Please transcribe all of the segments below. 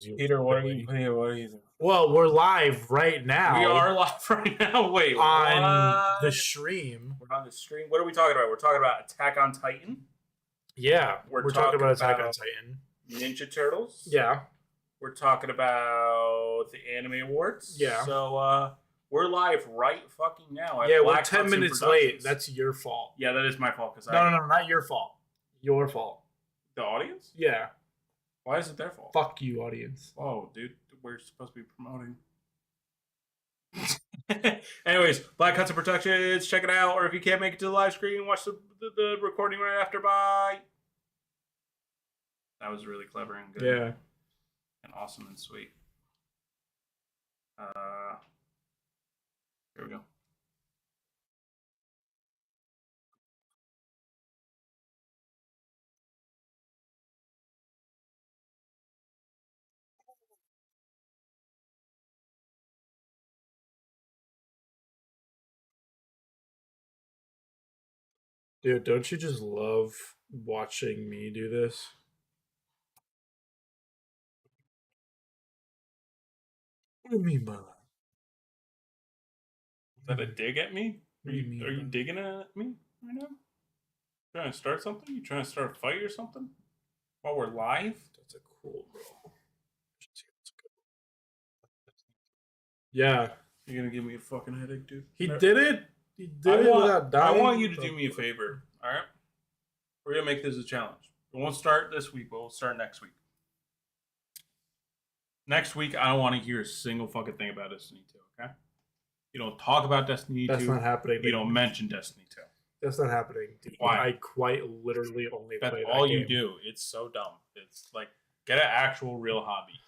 Peter, what are you? What are you? Well, we're live right now. We are live right now. Wait, on what? the stream. We're on the stream. What are we talking about? We're talking about Attack on Titan. Yeah, we're talking about Attack on Titan. Ninja Turtles. Yeah, we're talking about the Anime Awards. Yeah. So we're live right fucking now. Yeah, we're 10 minutes late. That's your fault. Yeah, that is my fault. No, not your fault. Your fault. The audience? Yeah. Why is it their fault? Fuck you, audience. Oh, dude, we're supposed to be promoting. Anyways, Black Hudson Productions, check it out. Or if you can't make it to the live screen, watch the recording right after. Bye. That was really clever and good. Yeah. And awesome and sweet. Here we go. Dude, don't you just love watching me do this? What do you mean by that? Is that a dig at me? Are you digging at me right now? Trying to start something? You trying to start a fight or something? While we're live? That's a cool bro. Yeah. You're gonna give me a fucking headache, dude. He did it. He did it without dying. I want you to do me a favor. All right. We're gonna make this a challenge. We won't start this week, but we'll start next week. Next week, I don't want to hear a single fucking thing about Destiny 2. Okay. You don't talk about Destiny 2. That's not happening. You don't mention Destiny 2. That's not happening. Dude. Why? I quite literally only That's play that all game. you do. It's so dumb. It's like, get an actual real hobby.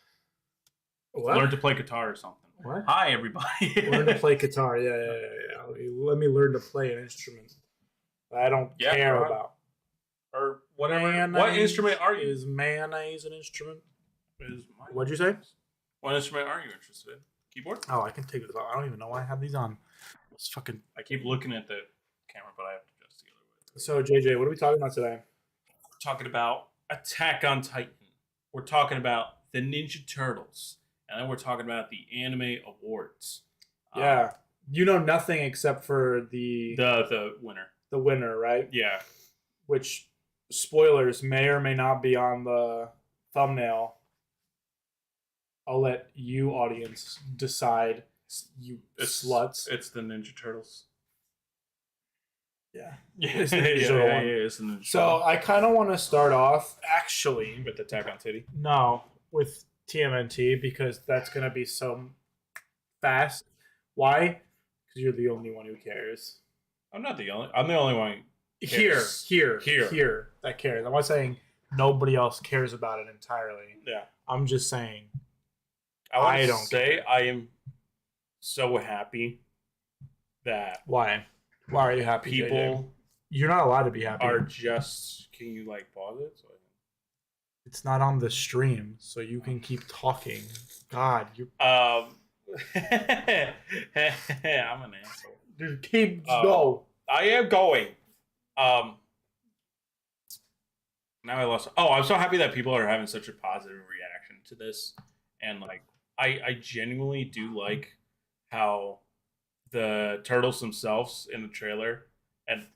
What? Learn to play guitar or something. What? Hi, everybody. Learn to play guitar. Yeah. Let me learn to play an instrument that I don't care about. Or whatever. What instrument are you? Is mayonnaise an instrument? What'd you say? What instrument are you interested in? Keyboard? Oh, I can take this off. I don't even know why I have these on. It's fucking. I keep looking at the camera, but I have to adjust the other way. So, JJ, what are we talking about today? We're talking about Attack on Titan. We're talking about the Ninja Turtles. And then we're talking about the Anime Awards. Yeah. You know nothing except for the winner. The winner, right? Yeah. Which, spoilers, may or may not be on the thumbnail. I'll let you, audience, decide. You sluts. It's the Ninja Turtles. Yeah. It's the Ninja Turtles. So I kind of want to start off, actually, with Attack on Titty. No, with TMNT, because that's going to be so fast. Why? Because you're the only one who cares. I'm not the only. I'm the only one who cares. Here that cares. I'm not saying nobody else cares about it entirely. Yeah. I'm just saying. I don't say I am so happy that. Why? Why are you happy? People, JJ? You're not allowed to be happy. Are just. Can you pause it? So it's not on the stream, so you can keep talking. God, you. I'm an asshole. Dude, keep go. I am going. Now I lost. Oh, I'm so happy that people are having such a positive reaction to this, and I genuinely do like how the turtles themselves in the trailer and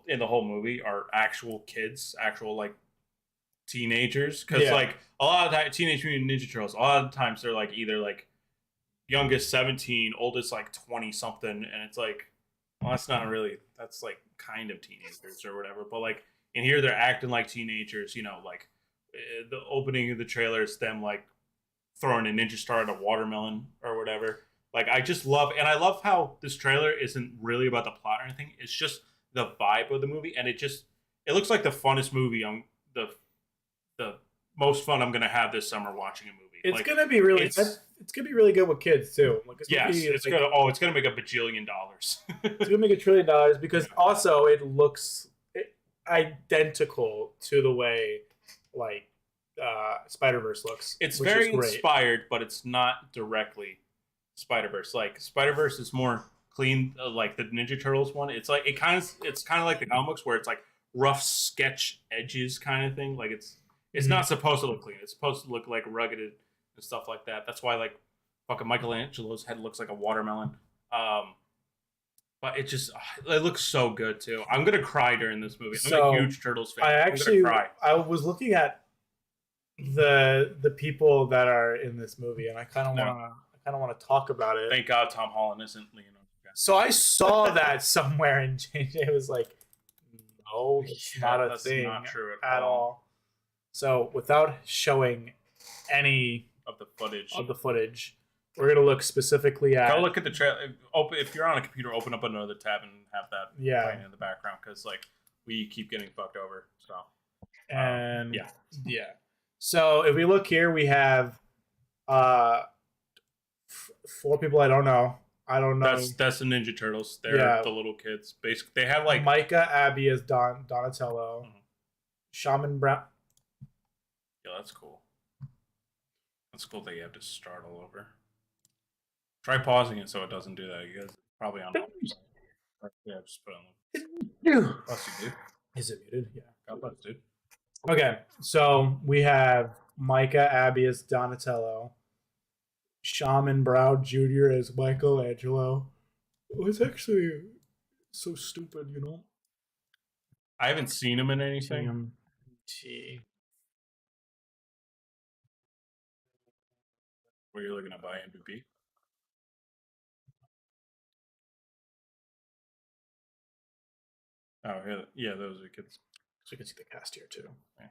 in the whole movie are actual kids, actual teenagers, because a lot of times Teenage Mutant Ninja Turtles, a lot of times they're either youngest 17, oldest 20 something, and it's well, that's not really, that's kind of teenagers or whatever, but in here they're acting like teenagers, the opening of the trailer is them throwing a ninja star at a watermelon or whatever. I just love, and I love how this trailer isn't really about the plot or anything. It's just the vibe of the movie, and it looks like the funnest movie the most fun I'm gonna have this summer watching a movie. It's gonna be really. It's gonna be really good with kids too. It's gonna make $1 bajillion. It's gonna make $1 trillion because also it looks identical to the way Spider-Verse looks. It's very inspired, but it's not directly Spider-Verse. Spider-Verse is more clean, like the Ninja Turtles one. It's kind of like the comic books where it's rough sketch edges kind of thing. It's not supposed to look clean. It's supposed to look rugged and and stuff like that. That's why like fucking Michelangelo's head looks like a watermelon. Um, but it looks so good too. I'm gonna cry during this movie. I'm a huge Turtles fan. I'm gonna cry. I was looking at the people that are in this movie, and I kind of want to talk about it. Thank God Tom Holland isn't Leonardo. So I saw that somewhere, and JJ was like, "No, it's not a thing not true at all." So without showing any of the footage, we're gonna look specifically at. Go look at the trailer. If you're on a computer, open up another tab and have that playing in the background because like we keep getting fucked over. So and yeah. So if we look here, we have 4 people I don't know. That's the Ninja Turtles. They're the little kids. Basically, they have like Micah Abbey as Donatello, Shaman Brown. Yeah, that's cool. That's cool that you have to start all over. Try pausing it so it doesn't do that. You guys probably on. Yeah, just put on. Bless you, dude. Is it muted? Yeah. God bless, dude. Okay, so we have Micah Abbey as Donatello, Shaman Brown Jr. as Michelangelo. It's actually so stupid, you know? I haven't seen him in anything. TMT. Were you looking to buy MVP? Oh, yeah, those are kids. So you can see the cast here too. Yeah.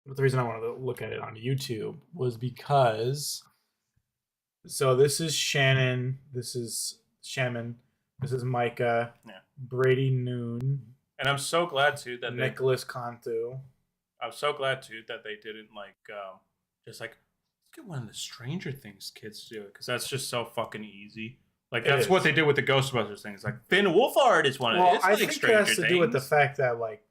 But the reason I wanted to look at it on YouTube was because. So this is Shannon. This is Shaman. This is Micah. Yeah. Brady Noon. And I'm so glad too that Nicholas Cantu. I'm so glad too that they didn't like just like let's get one of the Stranger Things kids to do it because that's just so fucking easy. Like that's what they did with the Ghostbusters things. Like Finn Wolfhard is one of it. It's I like think Stranger it has to Things. do with the fact that like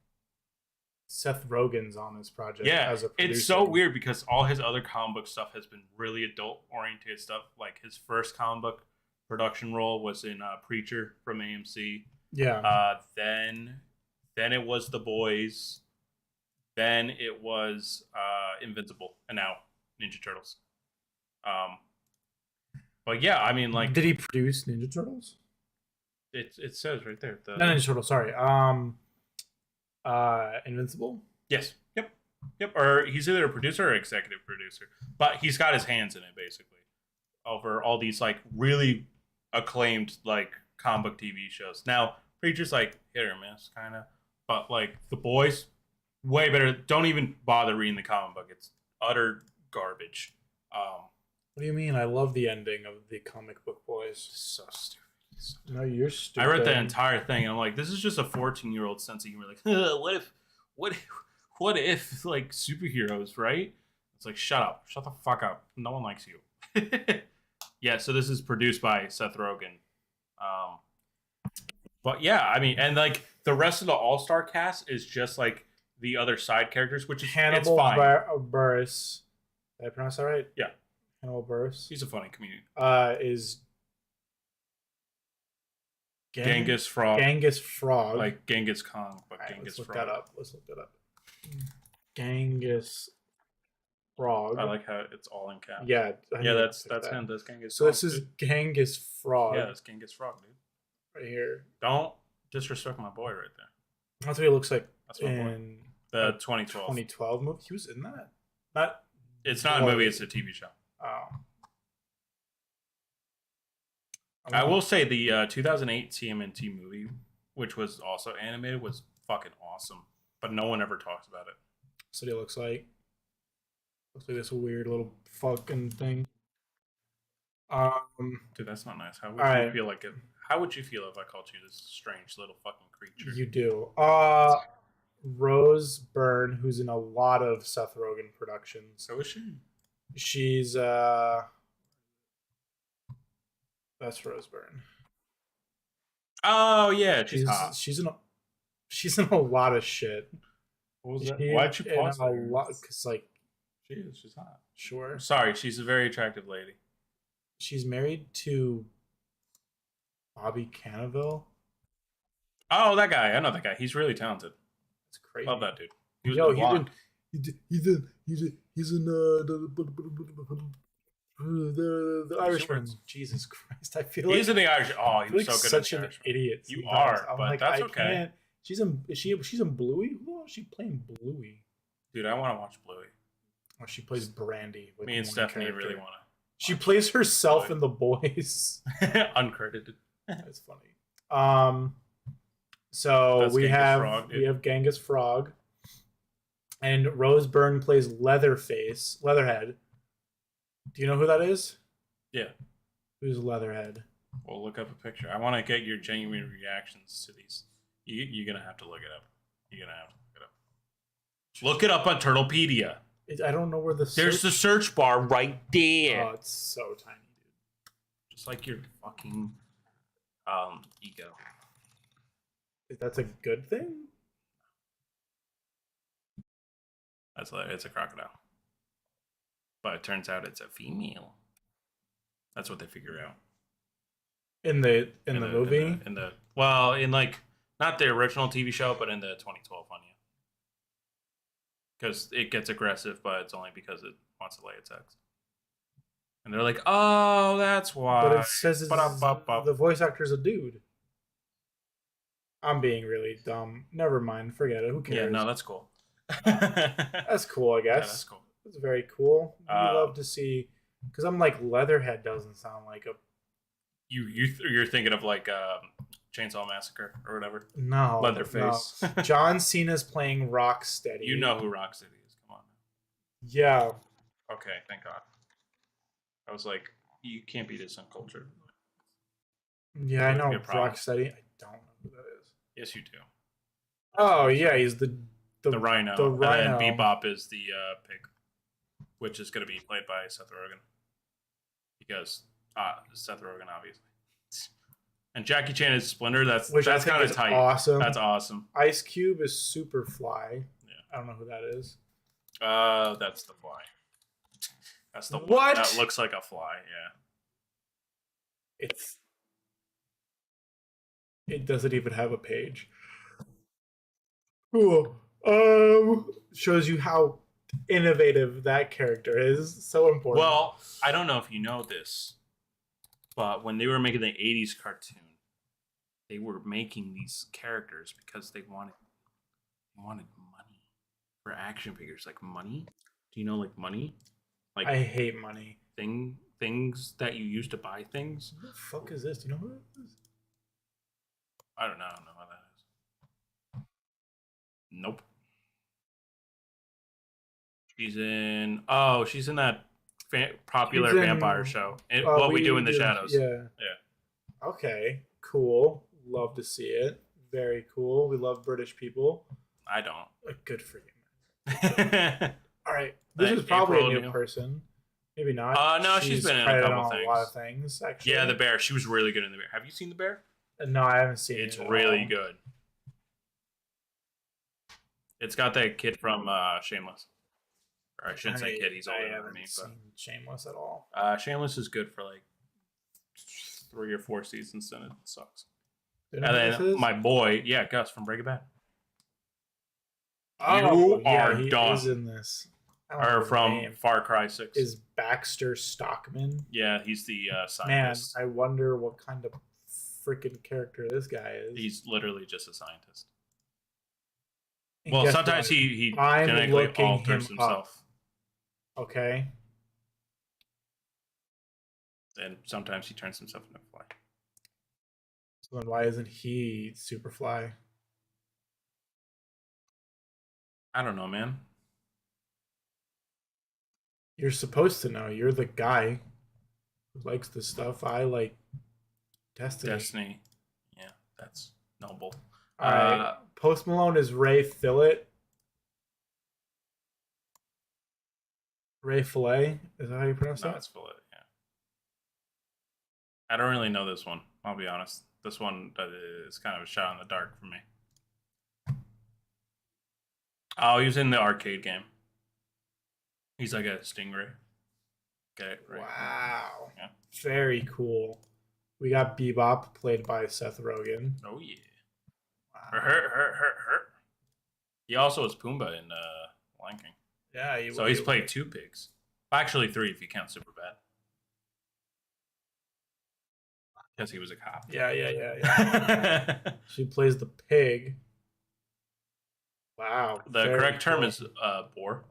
Seth Rogen's on this project. Yeah, as a producer. It's so weird because all his other comic book stuff has been really adult oriented stuff. Like his first comic book production role was in Preacher from AMC. Yeah. Then it was The Boys. Then it was Invincible, and now Ninja Turtles. But yeah, I mean, like, did he produce Ninja Turtles? It says right there. Not Ninja Turtles. Sorry. Invincible. Yes. Yep. Or he's either a producer or executive producer, but he's got his hands in it basically over all these like really acclaimed like comic book TV shows. Now, Preacher's like hit or miss kind of, but like The Boys, way better. Don't even bother reading the comic book. It's utter garbage. What do you mean? I love the ending of the comic book Boys. So stupid. No, you're stupid. I read the entire thing and I'm like, this is just a 14-year-old sense of humor. Like, what if like superheroes, right? It's like, shut the fuck up. No one likes you. Yeah, so this is produced by Seth Rogen. But yeah, I mean, and like the rest of the all-star cast is just like the other side characters, which is Hannibal Buress. Did I pronounce that right? Yeah. Hannibal Buress. He's a funny comedian. Is Genghis Frog. Genghis Frog. Like Genghis Khan, but right, Genghis Frog. Let's look that up. Genghis Frog. I like how it's all in caps. Yeah. That's him. That's Genghis So Frog, this is Genghis Frog. Yeah, that's Genghis Frog, dude. Right here. Don't disrespect my boy right there. That's what he looks like. That's my boy. The 2012. 2012 movie? He was in that? It's not a movie, it's a TV show. Oh. I will say the 2008 TMNT movie, which was also animated, was fucking awesome. But no one ever talks about it. So what he looks like. Looks like this weird little fucking thing. Dude, that's not nice. How would you feel like it? How would you feel if I called you this strange little fucking creature? You do. Rose Byrne, who's in a lot of Seth Rogen productions. So is she? She's that's Rose Byrne. Oh yeah, she's hot. She's in a lot of shit. What was that? Why'd you pause a lot? Because like she's hot. Sure. Sorry, she's a very attractive lady. She's married to Bobby Cannavale. Oh, that guy. I know that guy. He's really talented. It's crazy. Love that dude. He was He's in the Irishman. Jesus Christ, I feel He's like in the Irish. Oh, he was like so good such in the an Irishman. idiot. You sometimes. are, I'm but like, that's I okay. can't. She's in Bluey. Who else is she playing Bluey? Dude, I want to watch Bluey. Oh, she plays Brandy. Like Me and Stephanie really want to. She plays herself in The Boys. Uncredited. That's funny. So That's we Genghis have Frog, dude. we have Genghis Frog, and Rose Byrne plays Leatherhead. Do you know who that is? Yeah. Who's Leatherhead? We'll look up a picture. I want to get your genuine reactions to these. You're gonna have to look it up. You're gonna have to look it up. Look it up on Turtlepedia. I don't know where There's the search bar right there. Oh, it's so tiny, dude. Just like your fucking ego. That's a good thing? It's a crocodile. But it turns out it's a female. That's what they figure out. In the movie? In like not the original TV show, but in the 2012 one, yeah. Because it gets aggressive, but it's only because it wants to lay its eggs. And they're like, oh, that's why. But it says the voice actor's a dude. I'm being really dumb. Never mind. Forget it. Who cares? Yeah, no, that's cool. That's cool, I guess. Yeah, that's cool. It's very cool. We love to see, because I'm like, Leatherhead doesn't sound like a. You're thinking of like Chainsaw Massacre or whatever. No, Leatherface. No. John Cena's playing Rocksteady. You know who Rocksteady is? Come on. Yeah. Okay, thank God. I was like, you can't be this uncultured. Yeah, I know Rocksteady. I don't know who that is. Yes, you do. Oh yeah, he's the rhino. The rhino. And then Bebop is the pig, which is going to be played by Seth Rogen. Because Seth Rogen, obviously. And Jackie Chan is Splinter. That's kind of tight. Awesome. That's awesome. Ice Cube is Superfly. Yeah. I don't know who that is. That's the Fly. That's the what? That looks like a fly. Yeah. It doesn't even have a page. Cool. Shows you how innovative that character is. So important. Well, I don't know if you know this, but when they were making the 80s cartoon, they were making these characters because they wanted money for action figures. Like money. Do you know like money? Like I hate money. Things that you use to buy things. Who the fuck is this? Do you know who that is? I don't know what that is. Nope. She's in that popular vampire show. What We Do in the Shadows. Yeah. Okay, cool. Love to see it. Very cool. We love British people. I don't. Good for you. All right. This is probably a new person. Maybe not. No, she's been in a couple things. A lot of things, actually. Yeah, The Bear. She was really good in The Bear. Have you seen The Bear? No, I haven't seen it. It's really good. It's got that kid from Shameless. Or I shouldn't say kid. He's older than me. But Shameless at all. Shameless is good for like 3 or 4 seasons, then it sucks. And then my boy, Gus from Breaking Bad. You are done. He's in this. Or from Far Cry 6. Is Baxter Stockman? Yeah, he's the scientist. Man, I wonder what kind of freaking character this guy is. He's literally just a scientist. And well, sometimes he genetically alters himself. Okay. And sometimes he turns himself into a fly. So then why isn't he Superfly? I don't know, man. You're supposed to know. You're the guy who likes this stuff. I like Destiny. Yeah, that's noble. All right. Post Malone is Ray Fillet. Ray Fillet? Is that how you pronounce that? No, it's Fillet, yeah. I don't really know this one, I'll be honest. This one is kind of a shot in the dark for me. Oh, he was in the arcade game. He's like a stingray. Okay, right. Wow. Yeah. Very cool. We got Bebop, played by Seth Rogen. Oh, yeah. Wow. Hurt. He also was Pumbaa in Lion King. Yeah. So he's played 2 pigs. Actually 3 if you count Superbad. Because he was a cop. Yeah. She plays the pig. Wow. The correct term is boar.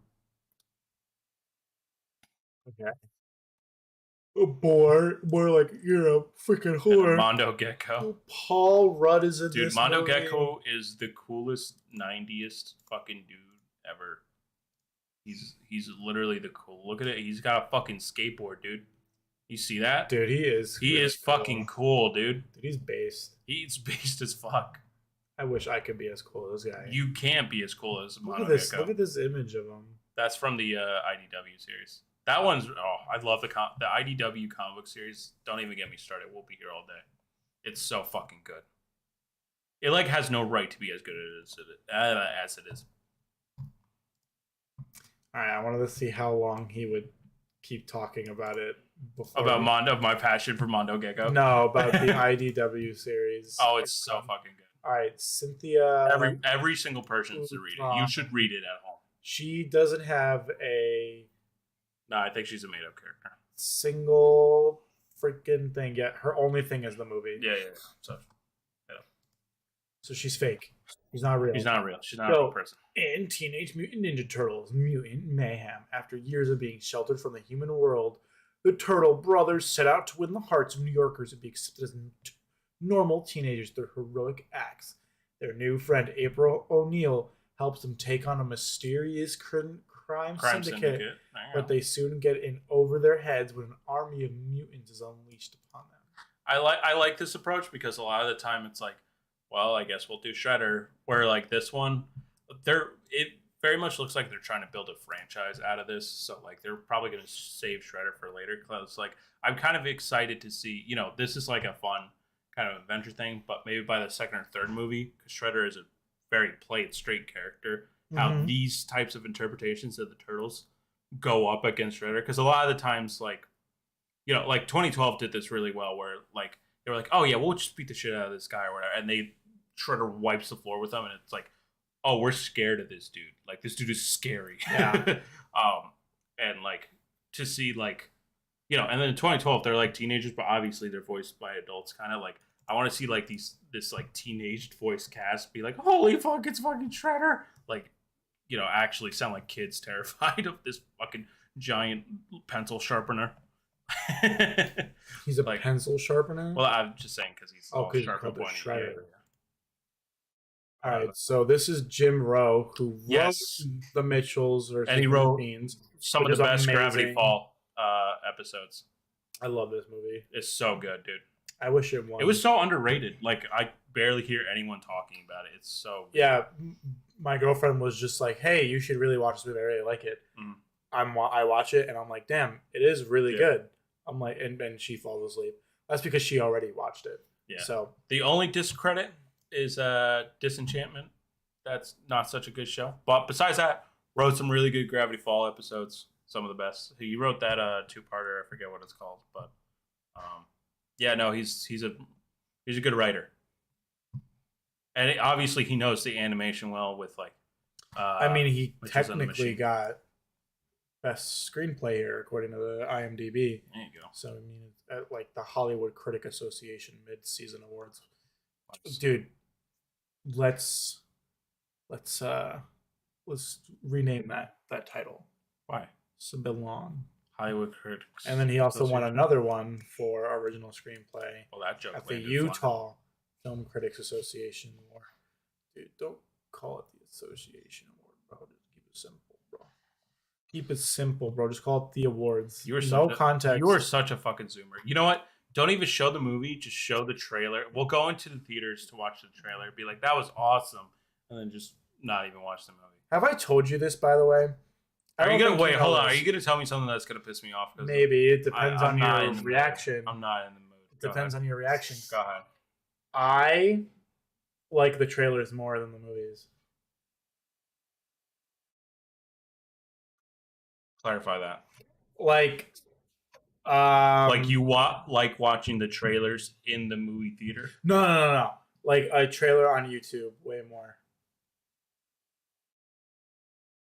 Okay. A boar, more like freaking whore. Mondo Gecko. Paul Rudd is in Dude, this Mondo movie. Gecko is the coolest 90th fucking dude ever. He's literally the cool. Look at it. He's got a fucking skateboard, dude. You see that? Dude, he is. He is fucking cool, dude. He's based. He's based as fuck. I wish I could be as cool as this guy. You can't be as cool as Mondo Gecko. Look at this image of him. That's from the IDW series. That one's I love the IDW comic book series. Don't even get me started. We'll be here all day. It's so fucking good. It like has no right to be as good as it is. All right, I wanted to see how long he would keep talking about it. About Mondo, my passion for Mondo Gecko. No, about the IDW series. Oh, it's so fucking good. All right, Cynthia. Every single person should read it. You should read it at home. She doesn't have a. No, I think she's a made-up character. Single freaking thing yet. Her only thing is the movie. Yeah. So she's fake. She's not real. She's not real. She's not a real person. In Teenage Mutant Ninja Turtles Mutant Mayhem, after years of being sheltered from the human world, the Turtle Brothers set out to win the hearts of New Yorkers and be accepted as normal teenagers through heroic acts. Their new friend, April O'Neil, helps them take on a mysterious crime syndicate, but they soon get in over their heads when an army of mutants is unleashed upon them. I like this approach because a lot of the time it's like, well, I guess we'll do Shredder. Where like this one, it very much looks like they're trying to build a franchise out of this. So like they're probably going to save Shredder for later. Cause like I'm kind of excited to see, this is like a fun kind of adventure thing, but maybe by the second or third movie, because Shredder is a very played straight character. How these types of interpretations of the Turtles go up against Shredder. Because a lot of the times, like 2012 did this really well, where like they were like, oh yeah, we'll just beat the shit out of this guy or whatever, and Shredder wipes the floor with them, and it's like, oh, we're scared of this dude. Like this dude is scary. Yeah. And like to see like, and then in 2012 they're like teenagers, but obviously they're voiced by adults. Kind of like I want to see like this like teenaged voice cast be like, holy fuck, it's fucking Shredder. Like, actually sound like kids terrified of this fucking giant pencil sharpener. He's a pencil sharpener? Well, I'm just saying because he's all sharp and pointy. Shredder. All right, so this is Jim Rowe, who wrote The Mitchells, and he wrote Scenes, some of the best Gravity Fall episodes. I love this movie. It's so good, dude. I wish it won. It was so underrated. Like I barely hear anyone talking about it. It's so good. Yeah. My girlfriend was just like, hey, you should really watch this movie. I really like it. I watch it and I'm like, damn, it is really good. I'm like, and she falls asleep. That's because she already watched it. Yeah. So the only discredit is Disenchantment. That's not such a good show. But besides that, wrote some really good Gravity Fall episodes. Some of the best. He wrote that 2-parter. I forget what it's called, but yeah, no, he's a good writer. And obviously he knows the animation well with like he technically got best screenplay here according to the IMDb. There you go. So it's at like the Hollywood Critic Association mid-season awards. Dude, let's rename that title. Why? So belong. Hollywood Critics. And then he also won another one for original screenplay. Well, that joke at the Utah Film Critics Association Award. Dude, don't call it the Association Award, bro. Just keep it simple, bro. Keep it simple, bro. Just call it the awards. No context. You are such a fucking zoomer. You know what? Don't even show the movie. Just show the trailer. We'll go into the theaters to watch the trailer. Be like, that was awesome. And then just not even watch the movie. Have I told you this, by the way? Are you gonna wait? Hold on. Are you gonna tell me something that's gonna piss me off? Maybe it depends on your reaction. I'm not in the mood. It depends on your reaction. Go ahead. I like the trailers more than the movies. Clarify that. Like you like watching the trailers in the movie theater? No. Like a trailer on YouTube, way more.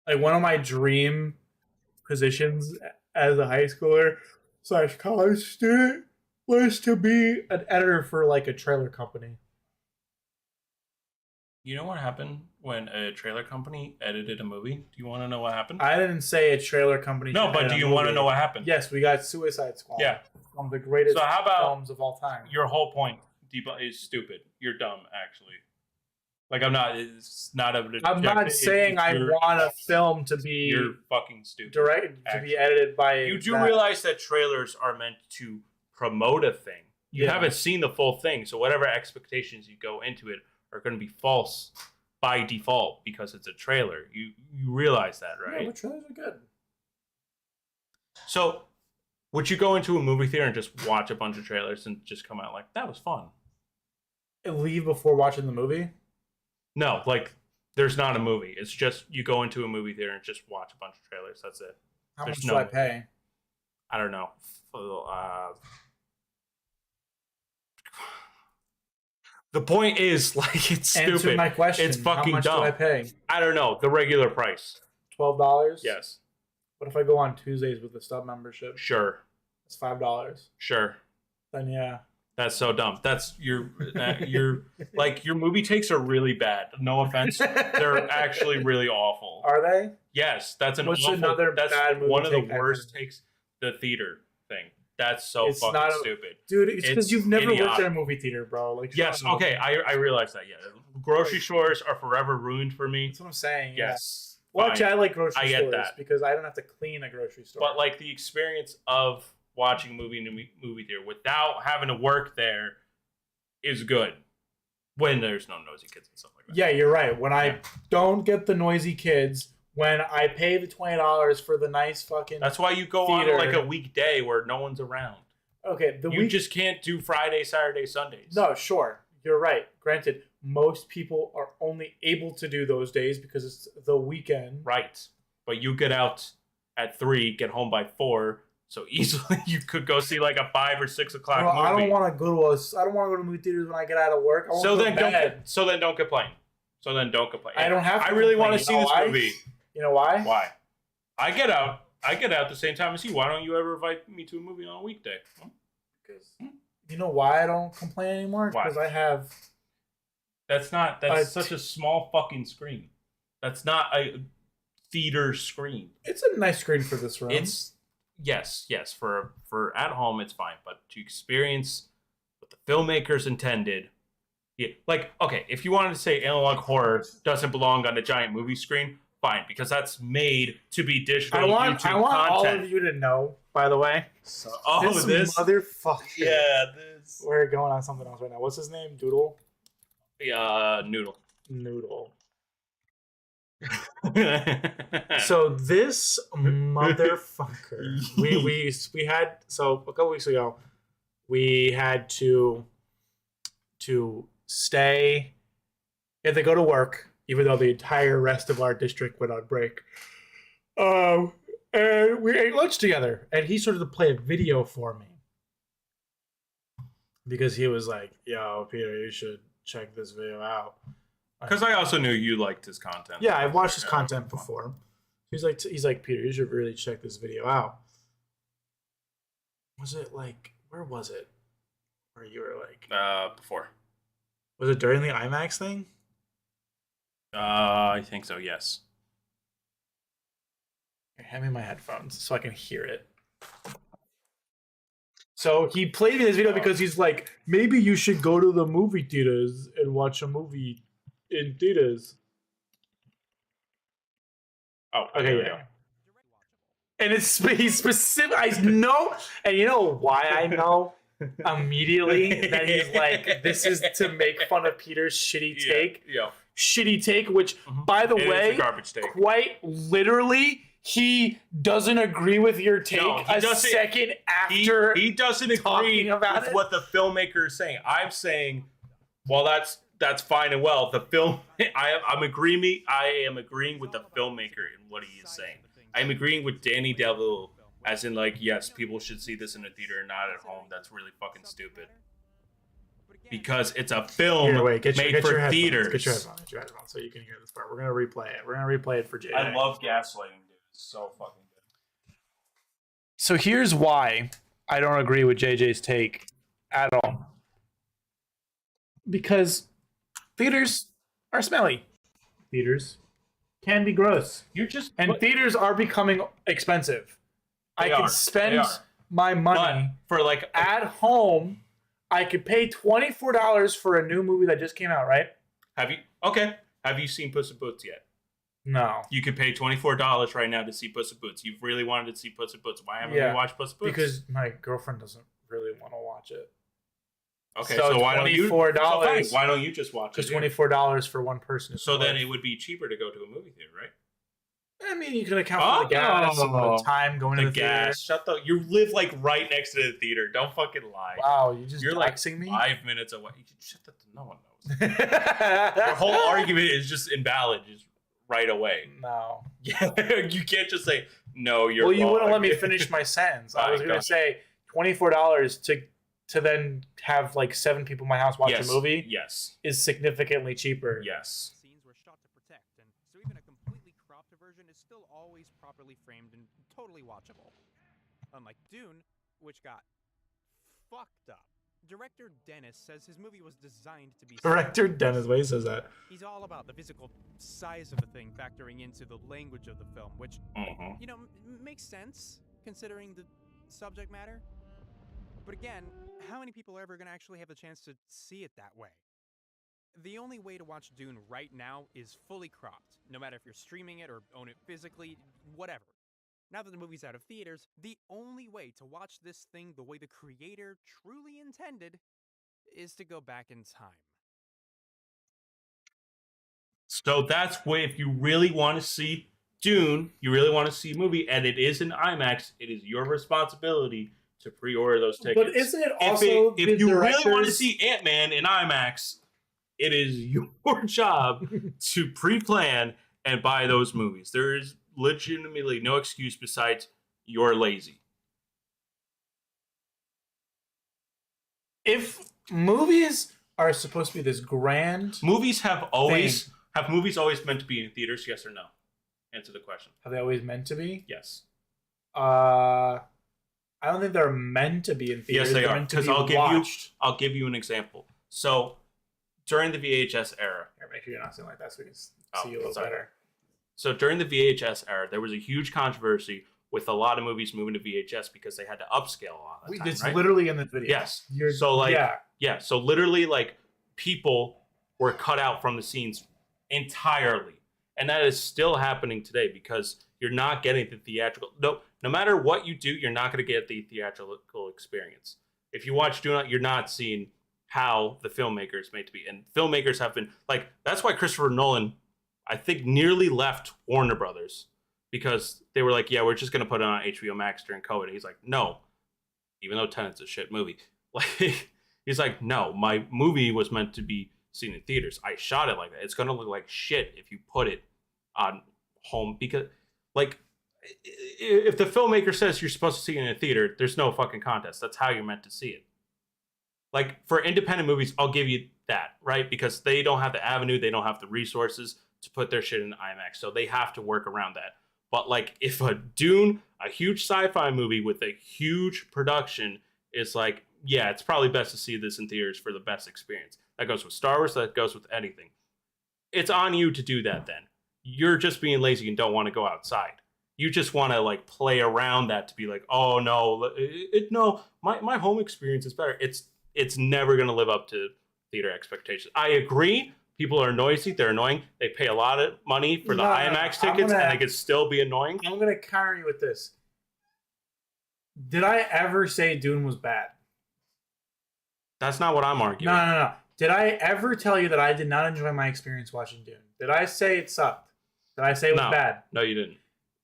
Like one of my dream positions as a high schooler slash college student was to be an editor for like a trailer company. You know what happened when a trailer company edited a movie? Do you want to know what happened? I didn't say a trailer company. No, but do you want to know what happened? Yes, we got Suicide Squad. Yeah, one of the greatest so how about films of all time. Your whole point is stupid. You're dumb, actually. Like I'm not. It's not a. I'm not saying I want a film to be. You're fucking stupid. Directed to be edited by. You do realize that trailers are meant to promote a thing. You haven't seen the full thing, so whatever expectations you go into it are going to be false by default because it's a trailer. You realize that, right? Yeah, but trailers are good. So, would you go into a movie theater and just watch a bunch of trailers and just come out like that was fun? And leave before watching the movie? No, like there's not a movie. It's just you go into a movie theater and just watch a bunch of trailers. That's it. How much do I pay? I don't know. The point is, like, it's stupid. Answer my question. It's fucking dumb. How much dumb. do I pay? I don't know. The regular price. $12? Yes. What if I go on Tuesdays with the sub membership? Sure. It's $5. Sure. Then yeah. That's so dumb. That's your like your movie takes are really bad. No offense, they're actually really awful. Are they? Yes, that's What's awful. Another that's bad movie one of the take worst takes. The theater thing. That's so fucking stupid, dude. It's because you've never idiotic. worked in a movie theater, bro. Like yes, okay, I realize that. Yeah, grocery stores are forever ruined for me. That's what I'm saying. Yes. Yeah. Well, actually, I like grocery stores that. because I don't have to clean a grocery store. But like the experience of watching a movie in a movie theater without having to work there is good when there's no noisy kids and stuff like that. Yeah, you're right. When I don't get the noisy kids, when I pay the $20 for the nice fucking that's why you go theater. on like a weekday where no one's around. Okay, you just can't do Friday, Saturday, Sundays. No, sure. You're right. Granted, most people are only able to do those days because it's the weekend. Right. But you get out at 3, get home by 4. So easily you could go see like a 5 or 6 o'clock movie. I don't want to go to I don't want to go to movie theaters when I get out of work. So then don't complain. I don't have to. I really want to see this movie. You know why? Why? I get out the same time as you. Why don't you ever invite me to a movie on a weekday? Because you know why I don't complain anymore? Why? Because I have. That's such a small fucking screen. That's not a theater screen. It's a nice screen for this room. It's yes. For at home, it's fine. But to experience what the filmmakers intended, yeah, like okay, if you wanted to say analog horror doesn't belong on a giant movie screen, fine, because that's made to be digital. I want content. All of you to know, by the way. So, this motherfucker. Yeah, this. We're going on something else right now. What's his name? Doodle. Yeah, Noodle. So this motherfucker, we had a couple weeks ago, we had to stay. We had to go to work, even though the entire rest of our district went on break. And we ate lunch together, and he started to play a video for me because he was like, "Yo, Peter, you should check this video out." Because I also knew you liked his content. Yeah, I've watched his content before. He's like, Peter, you should really check this video out. Was it like, where was it? Where you were like, before. Was it during the IMAX thing? I think so. Yes. Here, hand me my headphones so I can hear it. So he played me this video because he's like, maybe you should go to the movie theaters and watch a movie in theaters. Oh, okay, yeah. And he's specific. I know, and you know why I know immediately that he's like, this is to make fun of Peter's shitty take. Yeah. Shitty take, which, by the way, garbage take. Quite literally, he doesn't agree with your take second after he doesn't agree with what the filmmaker is saying. I'm saying, well, that's fine and well. The film, I am agreeing with the filmmaker in what he is saying. I'm agreeing with Danny DeVille, as in like, yes, people should see this in a theater and not at home. That's really fucking stupid. because it's a film made for theaters. Get your headphones so you can hear this part. We're gonna replay it. We're gonna replay it for JJ. I love gaslighting, dude. It's so fucking good. So here's why I don't agree with JJ's take at all. Because theaters are smelly. Theaters can be gross. Theaters are becoming expensive. I can spend my money for like at home. I could pay $24 for a new movie that just came out, right? Have you seen Puss in Boots yet? No. You could pay $24 right now to see Puss in Boots. You've really wanted to see Puss in Boots. Why haven't you watched Puss in Boots? Because my girlfriend doesn't really want to watch it. Okay, so why don't you? $24. Why don't you just watch it? Because $24 for one person. So then it would be cheaper to go to a movie theater, right? I mean, you can account for the gas and the time going to the theater. Shut the. You live like right next to the theater. Don't fucking lie. Wow, you're doxing me. 5 minutes away. You can shut that. No one knows. Your whole argument is just invalid. Just right away. No. Yeah, you can't just say no. You're. Well, you wouldn't let me finish my sentence. I was going to say $24 to then have like 7 people in my house watch a movie. Yes. Is significantly cheaper. Yes. Scenes were shot to protect, and so even a completely cropped version is still always properly framed and totally watchable. Unlike Dune, which got fucked up. Director Dennis says his movie was designed to be... Director Dennis, why he says that? He's all about the physical size of the thing factoring into the language of the film, which, you know, makes sense considering the subject matter. But again, how many people are ever going to actually have the chance to see it that way? The only way to watch Dune right now is fully cropped, no matter if you're streaming it or own it physically, whatever. Now that the movie's out of theaters, the only way to watch this thing the way the creator truly intended is to go back in time. So that's why if you really want to see Dune, you really want to see a movie, and it is in IMAX, it is your responsibility to pre-order those tickets. But isn't it also if you really want to see Ant-Man in IMAX, it is your job to pre-plan and buy those movies. There is legitimately no excuse besides you're lazy. If movies are supposed to be this grand, movies always meant to be in theaters? Yes or no? Answer the question. Have they always meant to be? Yes. I don't think they're meant to be in theaters. Yes, they are. Because I'll give you an example. So during the VHS era, make sure you're not saying like that so we can see you a little better. So during the VHS era, there was a huge controversy with a lot of movies moving to VHS because they had to upscale a lot of the time. It's literally in the video. Yes. So literally, like, people were cut out from the scenes entirely, and that is still happening today because you're not getting the theatrical. No matter what you do, you're not going to get the theatrical experience. If you watch Dune, you're not seeing how the filmmaker is made to be, and filmmakers have been like. That's why Christopher Nolan, I think, nearly left Warner Brothers because they were like, yeah, we're just going to put it on HBO Max during COVID. And he's like, no, even though Tenet's a shit movie. Like, he's like, no, my movie was meant to be seen in theaters. I shot it like that. It's going to look like shit if you put it on home because, like, if the filmmaker says you're supposed to see it in a theater, there's no fucking contest. That's how you're meant to see it. Like, for independent movies, I'll give you that, right? Because they don't have the avenue, they don't have the resources to put their shit in IMAX, so they have to work around that. But like, if a Dune, a huge sci-fi movie with a huge production, is like, yeah, it's probably best to see this in theaters for the best experience. That goes with Star Wars, that goes with anything. It's on you to do that then. You're just being lazy and don't want to go outside. You just want to like play around that to be like, oh no, my home experience is better. It's never going to live up to theater expectations. I agree. People are noisy. They're annoying. They pay a lot of money for the IMAX tickets, and they can still be annoying. I'm going to counter you with this. Did I ever say Dune was bad? That's not what I'm arguing. No. Did I ever tell you that I did not enjoy my experience watching Dune? Did I say it sucked? Did I say it was bad? No, you didn't.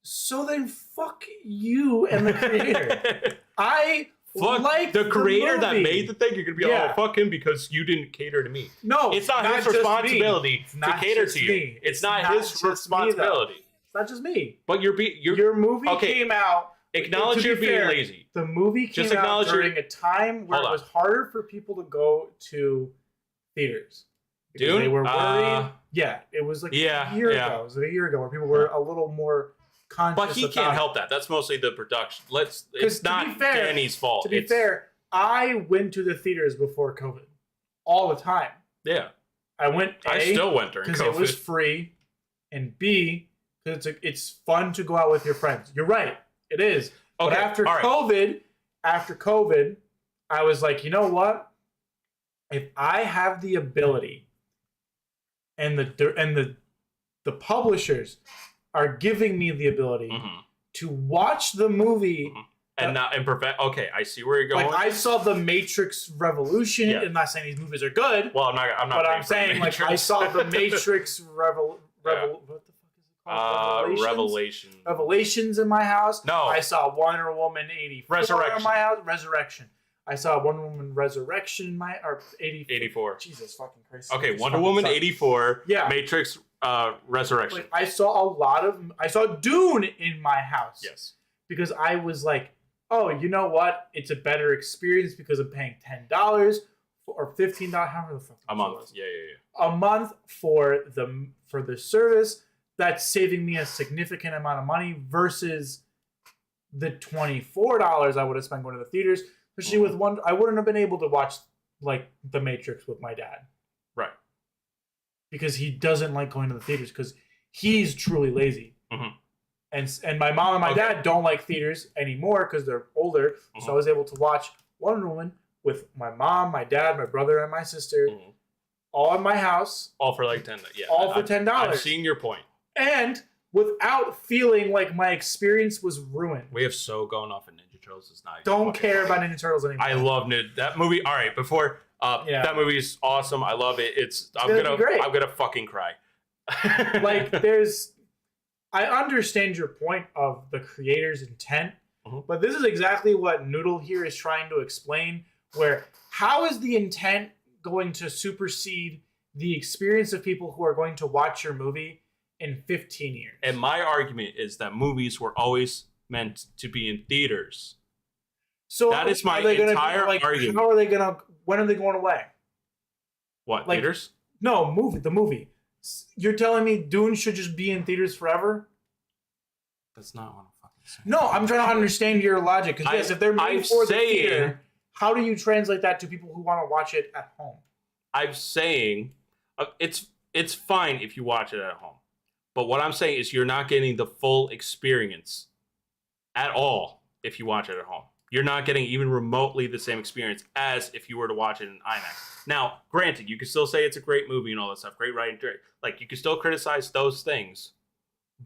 So then fuck you and the creator. Fuck the creator that made the thing. You're going to be oh, fuck him because you didn't cater to me. No, it's not his responsibility to cater to you. It's not his responsibility. It's not just me. But your movie came out Acknowledge you're being lazy. The movie came out during a time where it was harder for people to go to theaters. Dune? They were worried. Yeah, it was like a year ago. It was like a year ago where people were a little more conscious. But he can't help that. That's mostly the production. It's not Danny's fault. To be fair, I went to the theaters before COVID all the time. Yeah. I still went during COVID. Because it was free, and B, because it's fun to go out with your friends. You're right. It is. Okay, but after COVID, I was like, you know what? If I have the ability and the publishers are giving me the ability to watch the movie okay, I see where you're going. Like I saw The Matrix Revolution, and I'm not saying these movies are good. Well, I'm not. But I'm saying like I saw The Matrix what the fuck is it called? Revelations in my house. No, I saw Wonder Woman 84 in my house. Resurrection. I saw Wonder Woman Resurrection in my 84. Jesus fucking Christ. Okay, Wonder Woman 84. Yeah. Matrix Resurrection. Like, I saw Dune in my house. Yes. Because I was like, oh, you know what? It's a better experience because I'm paying $10 or $15. However the fuck a month. Yeah. A month for the service. That's saving me a significant amount of money versus the $24 I would have spent going to the theaters. Especially with one, I wouldn't have been able to watch like The Matrix with my dad, right? Because he doesn't like going to the theaters because he's truly lazy. And my mom and my dad don't like theaters anymore because they're older. So I was able to watch Wonder Woman with my mom, my dad, my brother, and my sister, all in my house. All for like $10. Yeah, all for $10. I'm seeing your point. And without feeling like my experience was ruined. We have so gone off in Ninja Turtles. It's not. Don't care about Ninja Turtles anymore. I love that movie. All right, before that movie is awesome. I love it. I'm gonna fucking cry. Like I understand your point of the creator's intent, but this is exactly what Noodle here is trying to explain. Where how is the intent going to supersede the experience of people who are going to watch your movie in 15 years? And my argument is that movies were always meant to be in theaters. So that is my entire argument. How are they gonna? When are they going away? What, theaters? No, the movie. You're telling me Dune should just be in theaters forever? That's not what I'm fucking saying. No, I'm trying to understand your logic. Because yes, if they're made for the theater, how do you translate that to people who want to watch it at home? I'm saying it's fine if you watch it at home. But what I'm saying is you're not getting the full experience at all if you watch it at home. You're not getting even remotely the same experience as if you were to watch it in IMAX. Now, granted, you can still say it's a great movie and all that stuff, great writing, like you can still criticize those things,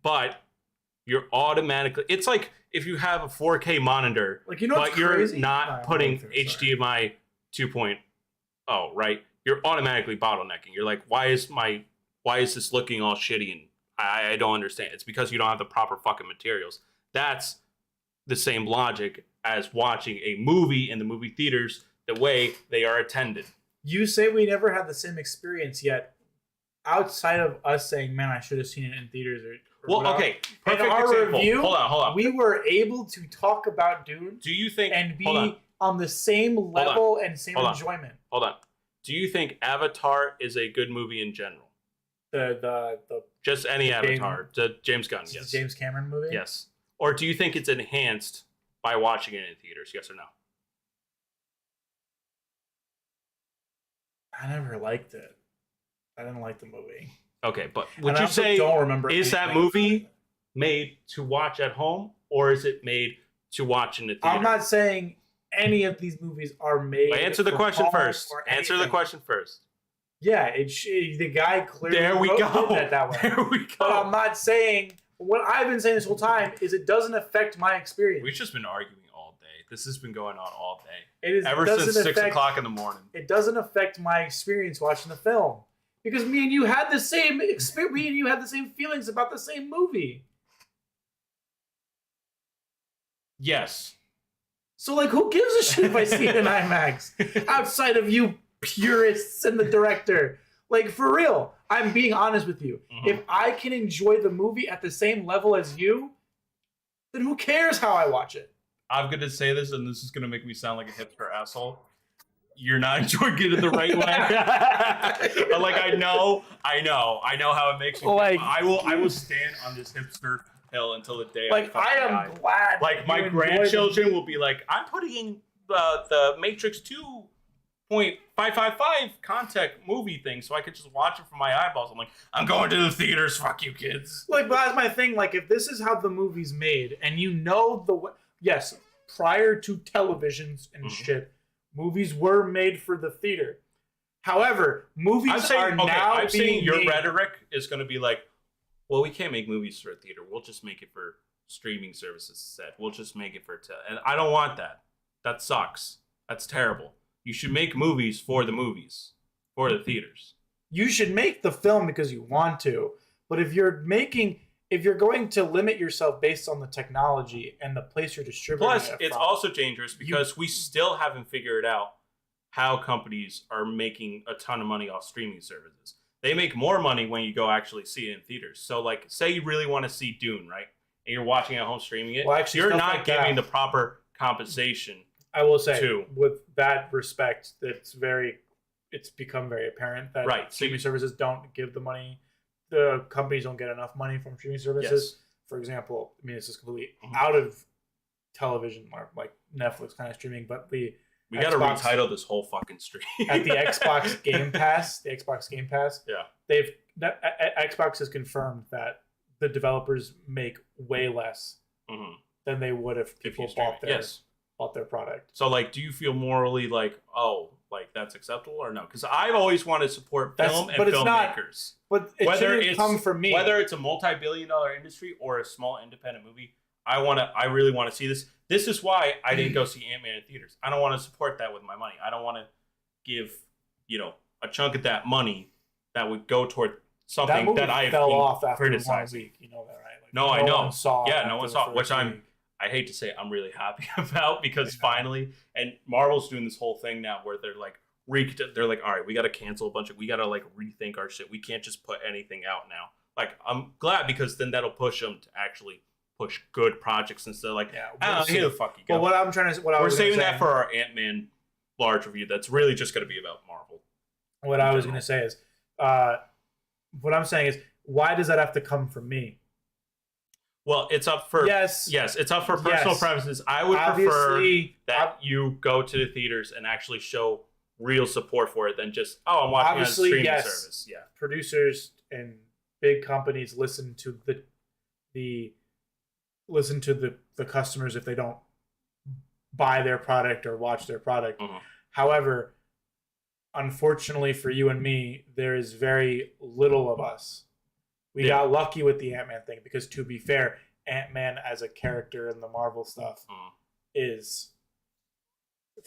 but you're automatically. It's like if you have a 4K monitor, but you're not putting HDMI 2.0, right? You're automatically bottlenecking. You're like, why is this looking all shitty? And I don't understand. It's because you don't have the proper fucking materials. That's the same logic as watching a movie in the movie theaters the way they are attended. You say we never had the same experience yet, outside of us saying, man, I should have seen it in theaters. Okay. Perfect in our example. Review, hold on. We were able to talk about Dune. Do you think... And be on the same level and same enjoyment. Hold on. Do you think Avatar is a good movie in general? The Just any Avatar. The James Gunn, yes. The James Cameron movie? Yes. Or do you think it's enhanced by watching it in theaters? Yes or no? I never liked it. I didn't like the movie. Okay, but would you say is that movie made to watch at home or is it made to watch in the theater? I'm not saying any of these movies are made. But answer the question first. Answer the question first. Yeah, the guy clearly did that way. There we go. But I'm not saying what I've been saying this whole time is it doesn't affect my experience. We've just been arguing all day. This has been going on all day. It is ever since 6 o'clock in the morning. It doesn't affect my experience watching the film because me and you had the same experience. Me and you had the same feelings about the same movie. Yes. So like, who gives a shit if I see it in IMAX outside of you purists and the director? Like, for real, I'm being honest with you. If I can enjoy the movie at the same level as you, then who cares how I watch it? I'm gonna say this, and this is gonna make me sound like a hipster asshole. You're not enjoying it the right way. Like I know how it makes me. Like I will stand on this hipster hill until the day. Like I am glad. Like my grandchildren will be like, I'm putting in the Matrix 2.555 contact movie thing, so I could just watch it from my eyeballs. I'm like, I'm going to the theaters. Fuck you, kids. Like, but that's my thing. Like, if this is how the movie's made, and you know yes, prior to televisions and shit, movies were made for the theater. However, movies are now I'm saying your made. rhetoric is going to be like, well, we can't make movies for a theater. We'll just make it for streaming services instead. We'll just make it for and I don't want that. That sucks. That's terrible. You should make movies for the theaters. You should make the film because you want to. But if you're going to limit yourself based on the technology and the place you're distributing Plus, it it's from, also dangerous because we still haven't figured out how companies are making a ton of money off streaming services. They make more money when you go actually see it in theaters. So, like, say you really want to see Dune, right? And you're watching at home streaming it. Well, actually, you're not like giving the proper compensation. I will say, with that respect, it's become very apparent that streaming services don't give the money. The companies don't get enough money from streaming services. Yes. For example, I mean, this is completely out of television, like Netflix kind of streaming, but we got to retitle this whole fucking stream. At the Xbox Game Pass, Xbox has confirmed that the developers make way less than they would if people bought their product. So, like, do you feel morally like, that's acceptable or no? Because I've always wanted to support film and filmmakers. But it shouldn't come from me. Whether it's a multi-billion-dollar industry or a small independent movie, I really want to see this. This is why I didn't go see Ant-Man in theaters. I don't want to support that with my money. I don't want to give, a chunk of that money that would go toward something that I fell off after criticizing. 1 week. You know that, right? Like, no, I know. No one saw it, which I hate to say I'm really happy about because finally, and Marvel's doing this whole thing now where they're like, all right, we got to cancel we got to like rethink our shit. We can't just put anything out now. Like, I'm glad because then that'll push them to actually push good projects instead of like, here the fuck you go. But what I'm trying to, we're saving that for our Ant-Man large review. That's really just going to be about Marvel. What I was going to say is, what I'm saying is, why does that have to come from me? Well, it's up for it's up for personal preferences. I would prefer that you go to the theaters and actually show real support for it than just I'm watching on a streaming service. Yeah, producers and big companies listen to the customers if they don't buy their product or watch their product. However, unfortunately for you and me, there is very little of us. We got lucky with the Ant-Man thing because, to be fair, Ant-Man as a character in the Marvel stuff is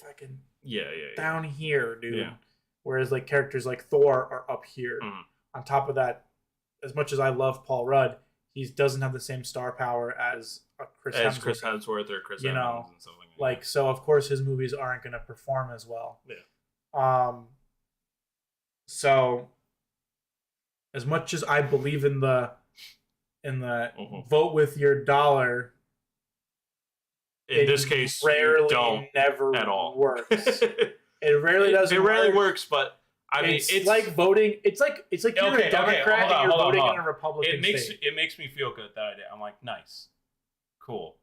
fucking down here, dude. Yeah. Whereas like characters like Thor are up here. On top of that, as much as I love Paul Rudd, he doesn't have the same star power as Chris Hemsworth or Chris Evans and something like so of course his movies aren't going to perform as well. So as much as I believe in the vote with your dollar, in this case, never at all works. It rarely doesn't. It rarely works, but I mean, it's like voting. It's like you're a Democrat and you're voting in a Republican state. It makes me feel good that I did. I'm like, nice, cool.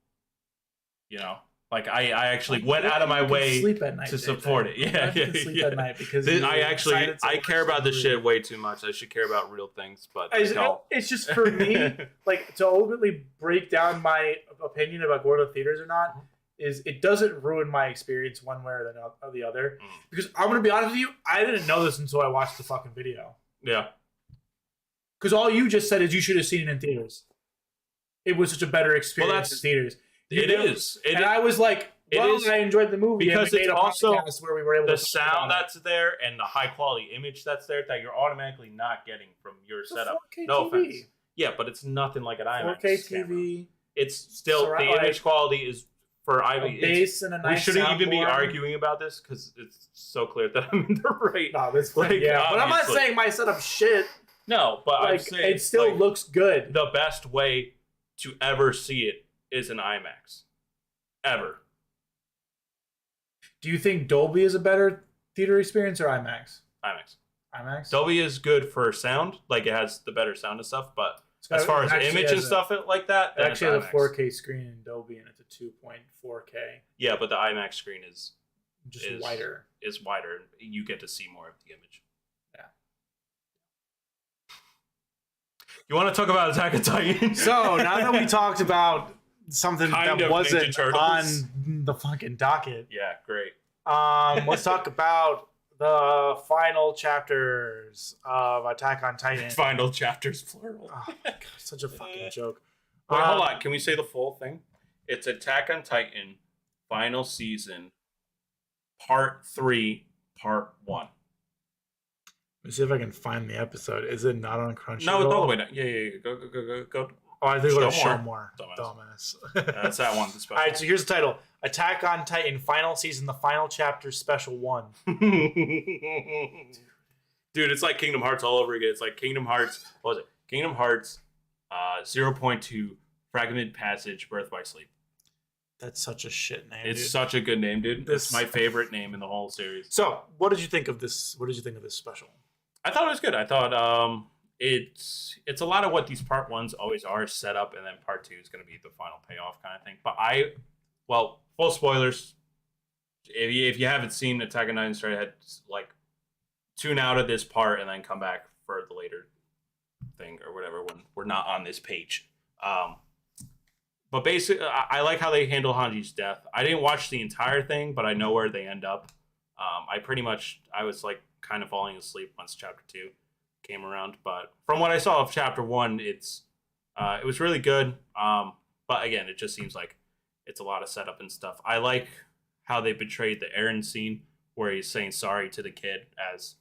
Like I actually went out of my way to support it. Yeah. Sleep at night because I care about this shit way too much. I should care about real things, but it's just for me, like to ultimately break down my opinion about going to theaters or not. Is it doesn't ruin my experience one way or the other. Because I'm gonna be honest with you, I didn't know this until I watched the fucking video. Yeah. Because all you just said is you should have seen it in theaters. It was such a better experience in theaters. And I was like, I enjoyed the movie because it's also where we were able the sound that's there and the high quality image that's there that you're automatically not getting from your setup. No offense. Yeah, but it's nothing like an IMAX 4K TV. It's still the image quality is for IMAX. Bass and a nice. We shouldn't even be arguing about this because it's so clear that I'm in the right. No, that's but I'm not saying my setup shit. No, but I'm saying it still looks good. The best way to ever see it is an IMAX. Ever. Do you think Dolby is a better theater experience or IMAX? IMAX. IMAX? Dolby is good for sound, like it has the better sound and stuff, but as far as image and stuff like that, it actually has a 4K screen in Dolby and it's a 2.4K. Yeah, but the IMAX screen is wider. Is wider. You get to see more of the image. Yeah. You want to talk about Attack on Titan? So now that we talked about something that wasn't on the fucking docket. Yeah, great. Let's talk about the final chapters of Attack on Titan. Final chapters, plural. Oh, God, such a fucking joke. Wait, hold on. Can we say the full thing? It's Attack on Titan, final season, part 3, part 1. Let me see if I can find the episode. Is it not on Crunchyroll? No, it's all the way down. Yeah. Go. Oh, I think we'll show more. Dumbass. That's that one. All right, so here's the title. Attack on Titan, final season, the final chapter, special 1. Dude, it's like Kingdom Hearts all over again. It's like Kingdom Hearts, what was it? Kingdom Hearts 0.2, Fragment Passage, Birth by Sleep. That's such a shit name, It's such a good name, dude. It's my favorite name in the whole series. So, what did you think of this? What did you think of this special? I thought it was good. I thought it's a lot of what these part 1s always are, set up, and then part 2 is going to be the final payoff kind of thing. But full spoilers. If you haven't seen Attack on Titan straight ahead, like tune out of this part and then come back for the later thing or whatever when we're not on this page. But basically, I like how they handle Hanji's death. I didn't watch the entire thing, but I know where they end up. I was like kind of falling asleep once chapter 2 came around. But from what I saw of chapter 1, it was really good. But again, it just seems like it's a lot of setup and stuff. I like how they betrayed the Eren scene where he's saying sorry to the kid as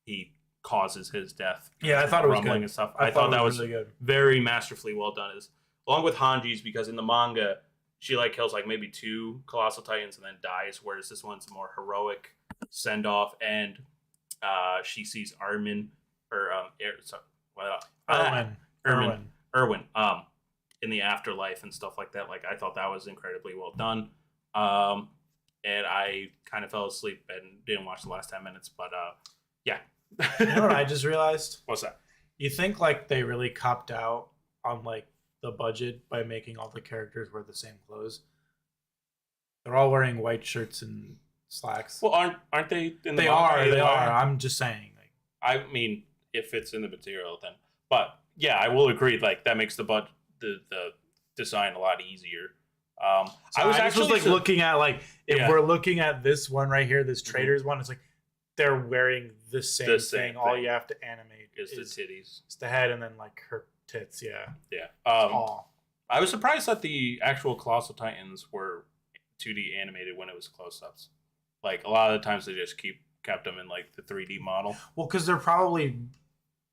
he causes his death. Yeah, I thought it was good. And stuff. I thought that was really good. Very masterfully well done. Along with Hanji's, because in the manga, she like kills like maybe 2 colossal titans and then dies, whereas this one's more heroic send off, and she sees Erwin in the afterlife and stuff like that. Like I thought that was incredibly well done, and I kind of fell asleep and didn't watch the last 10 minutes. But yeah, you know what I just realized? What's that? You think like they really copped out on like the budget by making all the characters wear the same clothes? They're all wearing white shirts and slacks. Well, aren't they? They are. I'm just saying. Like, I mean, if it's in the material, then. But yeah, I will agree. Like that makes the design a lot easier. I was actually looking at like if we're looking at this one right here, this traders one. It's like they're wearing the same thing. All you have to animate is the titties. It's the head and then like her tits. Yeah. I was surprised that the actual Colossal Titans were 2D animated when it was close-ups. Like a lot of the times they just kept them in like the 3D model. Well, because they're probably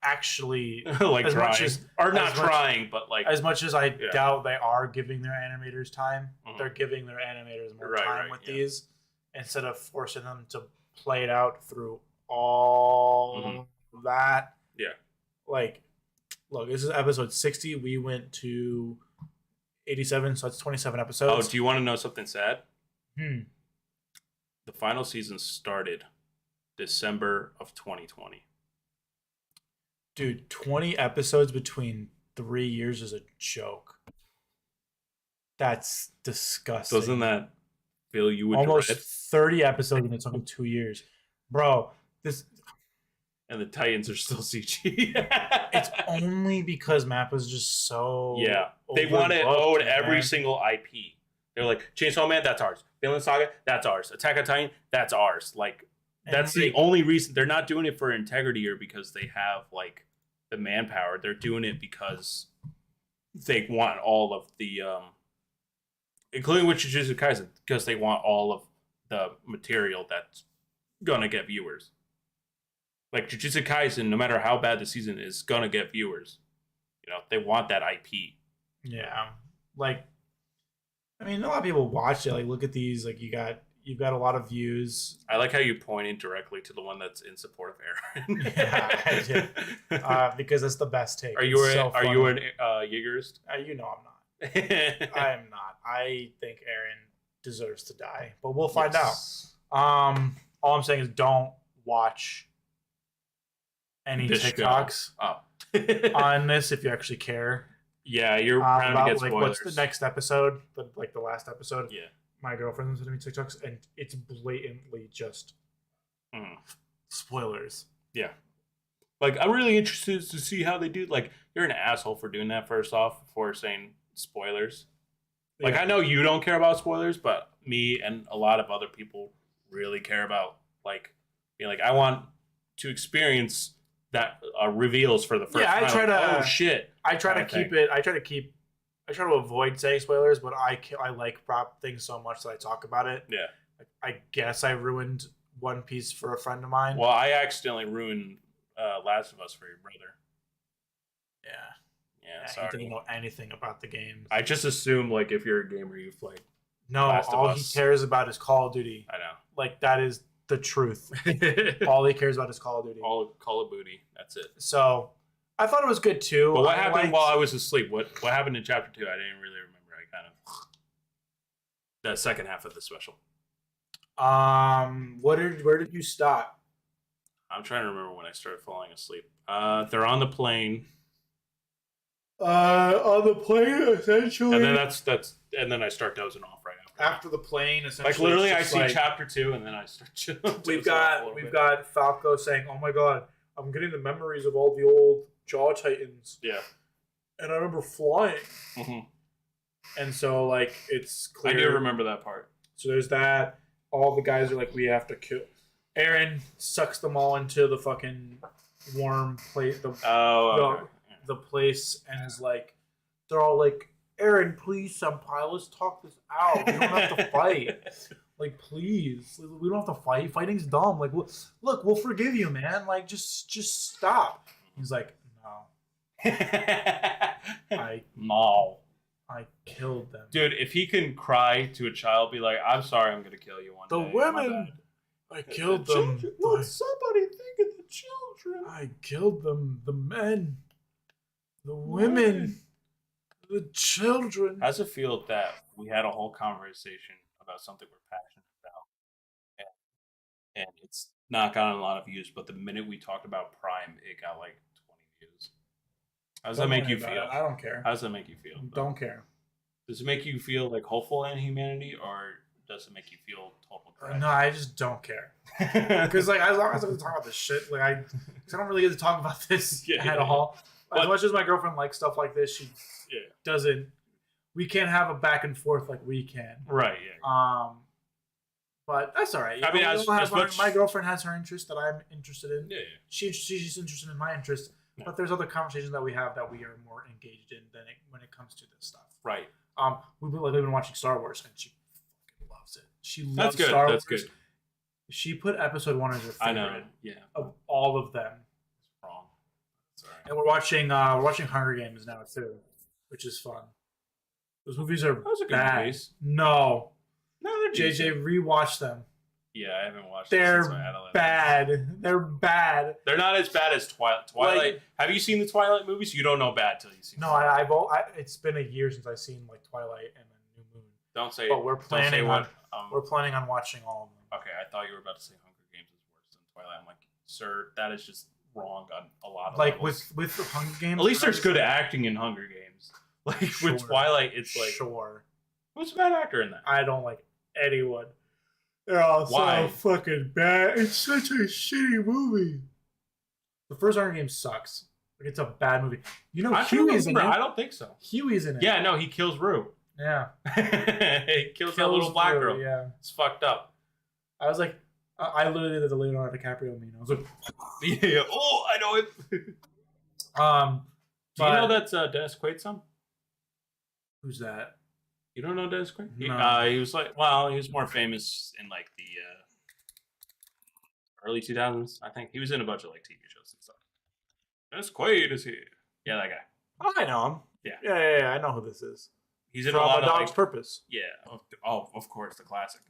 actually like trying, but like as much as I doubt they are giving their animators time, they're giving their animators more time with these instead of forcing them to play it out through all that. Yeah, like. Look, this is episode 60. We went to 87, so that's 27 episodes. Oh, do you want to know something sad? The final season started December of 2020. Dude, 20 episodes between 3 years is a joke. That's disgusting. Doesn't that fill you with almost dread? 30 episodes and it took them 2 years. Bro, this... And the Titans are still CG. It's only because Mappa's just so... Yeah. They want to own every single IP. They're like, Chainsaw Man, that's ours. Vinland Saga, that's ours. Attack on Titan, that's ours. Like, that's the only reason. They're not doing it for integrity or because they have, like, the manpower. They're doing it because they want all of the... including with Jujutsu Kaisen, because they want all of the material that's going to get viewers. Like Jujutsu Kaisen, no matter how bad the season is, gonna get viewers. You know, they want that IP. Yeah, like, I mean, a lot of people watch it. Like, look at these. Like, you've got a lot of views. I like how you pointed directly to the one that's in support of Eren. Yeah, I did. Because that's the best take. Are you an Jaegerist? You know I'm not. I am not. I think Aaron deserves to die, but we'll find out. All I'm saying is don't watch any TikToks on this if you actually care. Yeah, you're trying to get spoilers. What's the next episode? The last episode. Yeah. My girlfriend was sending me TikToks, and it's blatantly just spoilers. Yeah. Like, I'm really interested to see how they do. Like, you're an asshole for doing that, first off, for saying spoilers. Like, I know you don't care about spoilers, but me and a lot of other people really care about, like, being like, I want to experience that reveals for the first time. I try to. Oh, shit. I try to avoid saying spoilers, but I like prop things so much that I talk about it. Yeah. I guess I ruined One Piece for a friend of mine. Well, I accidentally ruined Last of Us for your brother. Yeah, sorry. He didn't know anything about the game. I just assume, like, if you're a gamer, you've played all he cares about is Call of Duty. I know. Like, that is the truth. All he cares about is Call of Duty. All Call of Booty. That's it. So, I thought it was good, too. But what happened while I was asleep? What happened in Chapter 2? I didn't really remember. I kind of... The second half of the special. Where did you stop? I'm trying to remember when I started falling asleep. They're on the plane. On the plane, essentially. And then and then I start dozing off right after. After the plane, essentially. Like, literally, I see Chapter 2, and then I start We've got Falco saying, "Oh my god, I'm getting the memories of all the old Jaw Titans." Yeah. And I remember flying. Mm-hmm. And so, like, it's clear. I do remember that part. So there's that. All the guys are like, we have to kill. Aaron sucks them all into the fucking warm place. The place, and is like, they're all like, Aaron, please, senpai, let's talk this out. We don't have to fight. Like, please, we don't have to fight. Fighting's dumb. Like, look, we'll forgive you, man. Like, just stop. He's like, no. I killed them. Dude, if he can cry to a child, be like, I'm sorry, I'm going to kill you one day. The women, I killed them. Let somebody think of the children. I killed them. The men. The women. The children. How does it feel that we had a whole conversation about something we're passionate about? And it's not gotten a lot of views, but the minute we talked about Prime, it got like 20 views. How does that make you feel? I don't care. How does that make you feel? Don't care. Does it make you feel like hopeful in humanity, or does it make you feel total crap? No, I just don't care. Because like, as long as I can talk about this shit, like I don't really get to talk about this at all. As much as my girlfriend likes stuff like this, she doesn't. We can't have a back and forth like we can. Right. Yeah. But that's all right. I mean, my girlfriend has her interest that I'm interested in. Yeah. She's interested in my interest. Yeah. But there's other conversations that we have that we are more engaged in when it comes to this stuff. Right. We've been watching Star Wars, and she fucking loves it. She loves Star Wars. That's good. She put Episode 1 as her favorite. I know. Yeah. Of all of them. It's wrong. That's all right. And we're watching Hunger Games now too, which is fun. Those movies are bad. Movies. No, they're JJ, rewatch them. Yeah, I haven't watched them since my adolescence. They're bad. They're not as bad as Twilight. Like, have you seen the Twilight movies? You don't know bad till you see. No, it's been a year since I've seen like Twilight and then New Moon. Don't say. But we're planning on watching all of them. Okay, I thought you were about to say Hunger Games is worse than Twilight. I'm like, sir, that is just wrong on a lot of levels. with the Hunger Games. At least there's good acting in Hunger Games. Like with Twilight, it's like who's the bad actor in that? I don't like anyone. They're all so fucking bad. It's such a shitty movie. The first Hunger Games sucks. Like, it's a bad movie. You know, Huey's in it. I don't think so. Huey's in it. Yeah, no, he kills Rue. Yeah. He kills that little black girl. Yeah. It's fucked up. I was like, I literally did the Leonardo DiCaprio meme. I was like, yeah. Oh, I know it. Do you know that's Dennis Quaid's son? Who's that? You don't know Dennis Quaid? No. He was he was more famous in like the early 2000s. I think he was in a bunch of like TV shows and stuff. Dennis Quaid is here. Yeah, that guy. Oh, I know him. Yeah. I know who this is. He's in a lot of Dog's Purpose. Yeah. Oh, of course, the classic.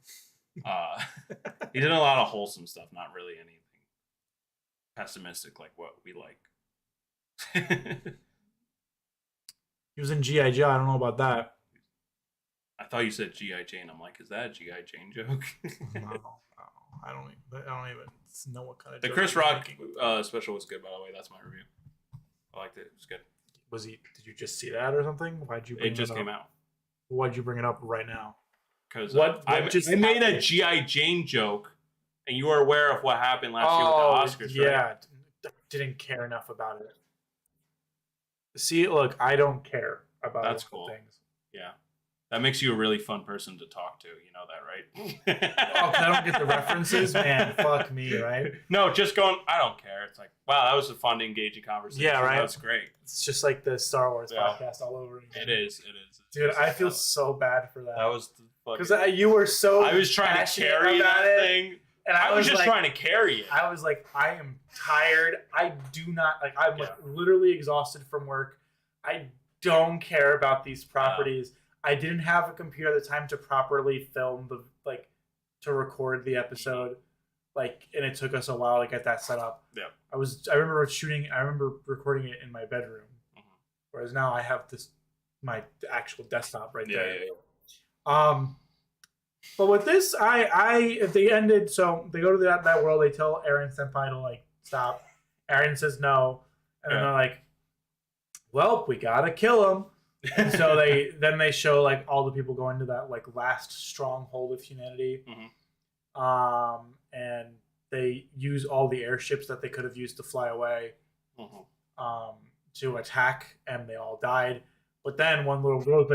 He's in a lot of wholesome stuff, not really anything pessimistic like what we like. He was in G.I. Joe. I don't know about that. I thought you said G.I. Jane. I'm like, is that a G.I. Jane joke? No, I don't even know what kind of. The joke Chris you're Rock making. special was good, by the way. That's my review. I liked it. It was good. Was he? Did you just see that or something? Why'd you? Bring It just up? came out. Why'd you bring it up right now? Because I made a G.I. Jane joke, and you are aware of what happened last year with the Oscars, yeah. right? Didn't care enough about it. See, look, I don't care about That's cool. things. Yeah. That makes you a really fun person to talk to. You know that, right? Oh, 'cause I don't get the references? Man, fuck me, right? No, just going, I don't care. It's like, wow, that was a fun, engaging conversation. Yeah, right? That was great. It's just like the Star Wars podcast all over again. It is. Dude, I feel so bad for that. That was the fucking... Because you were so I was trying to carry that thing. And I was just like, trying to carry it. I was like, I am tired. I do not, like, I'm like literally exhausted from work. I don't care about these properties. I didn't have a computer at the time to properly film to record the episode. Like, and it took us a while to get that set up. Yeah. I remember recording it in my bedroom. Mm-hmm. Whereas now I have my actual desktop right there. Yeah. But with this, if they ended, so they go to that world, they tell Eren Senpai to like stop. Eren says no, and then they're like, well, we gotta kill him. And so they show like all the people going to that like last stronghold of humanity. Mm-hmm. And they use all the airships that they could have used to fly away, to attack, and they all died. But then one little girl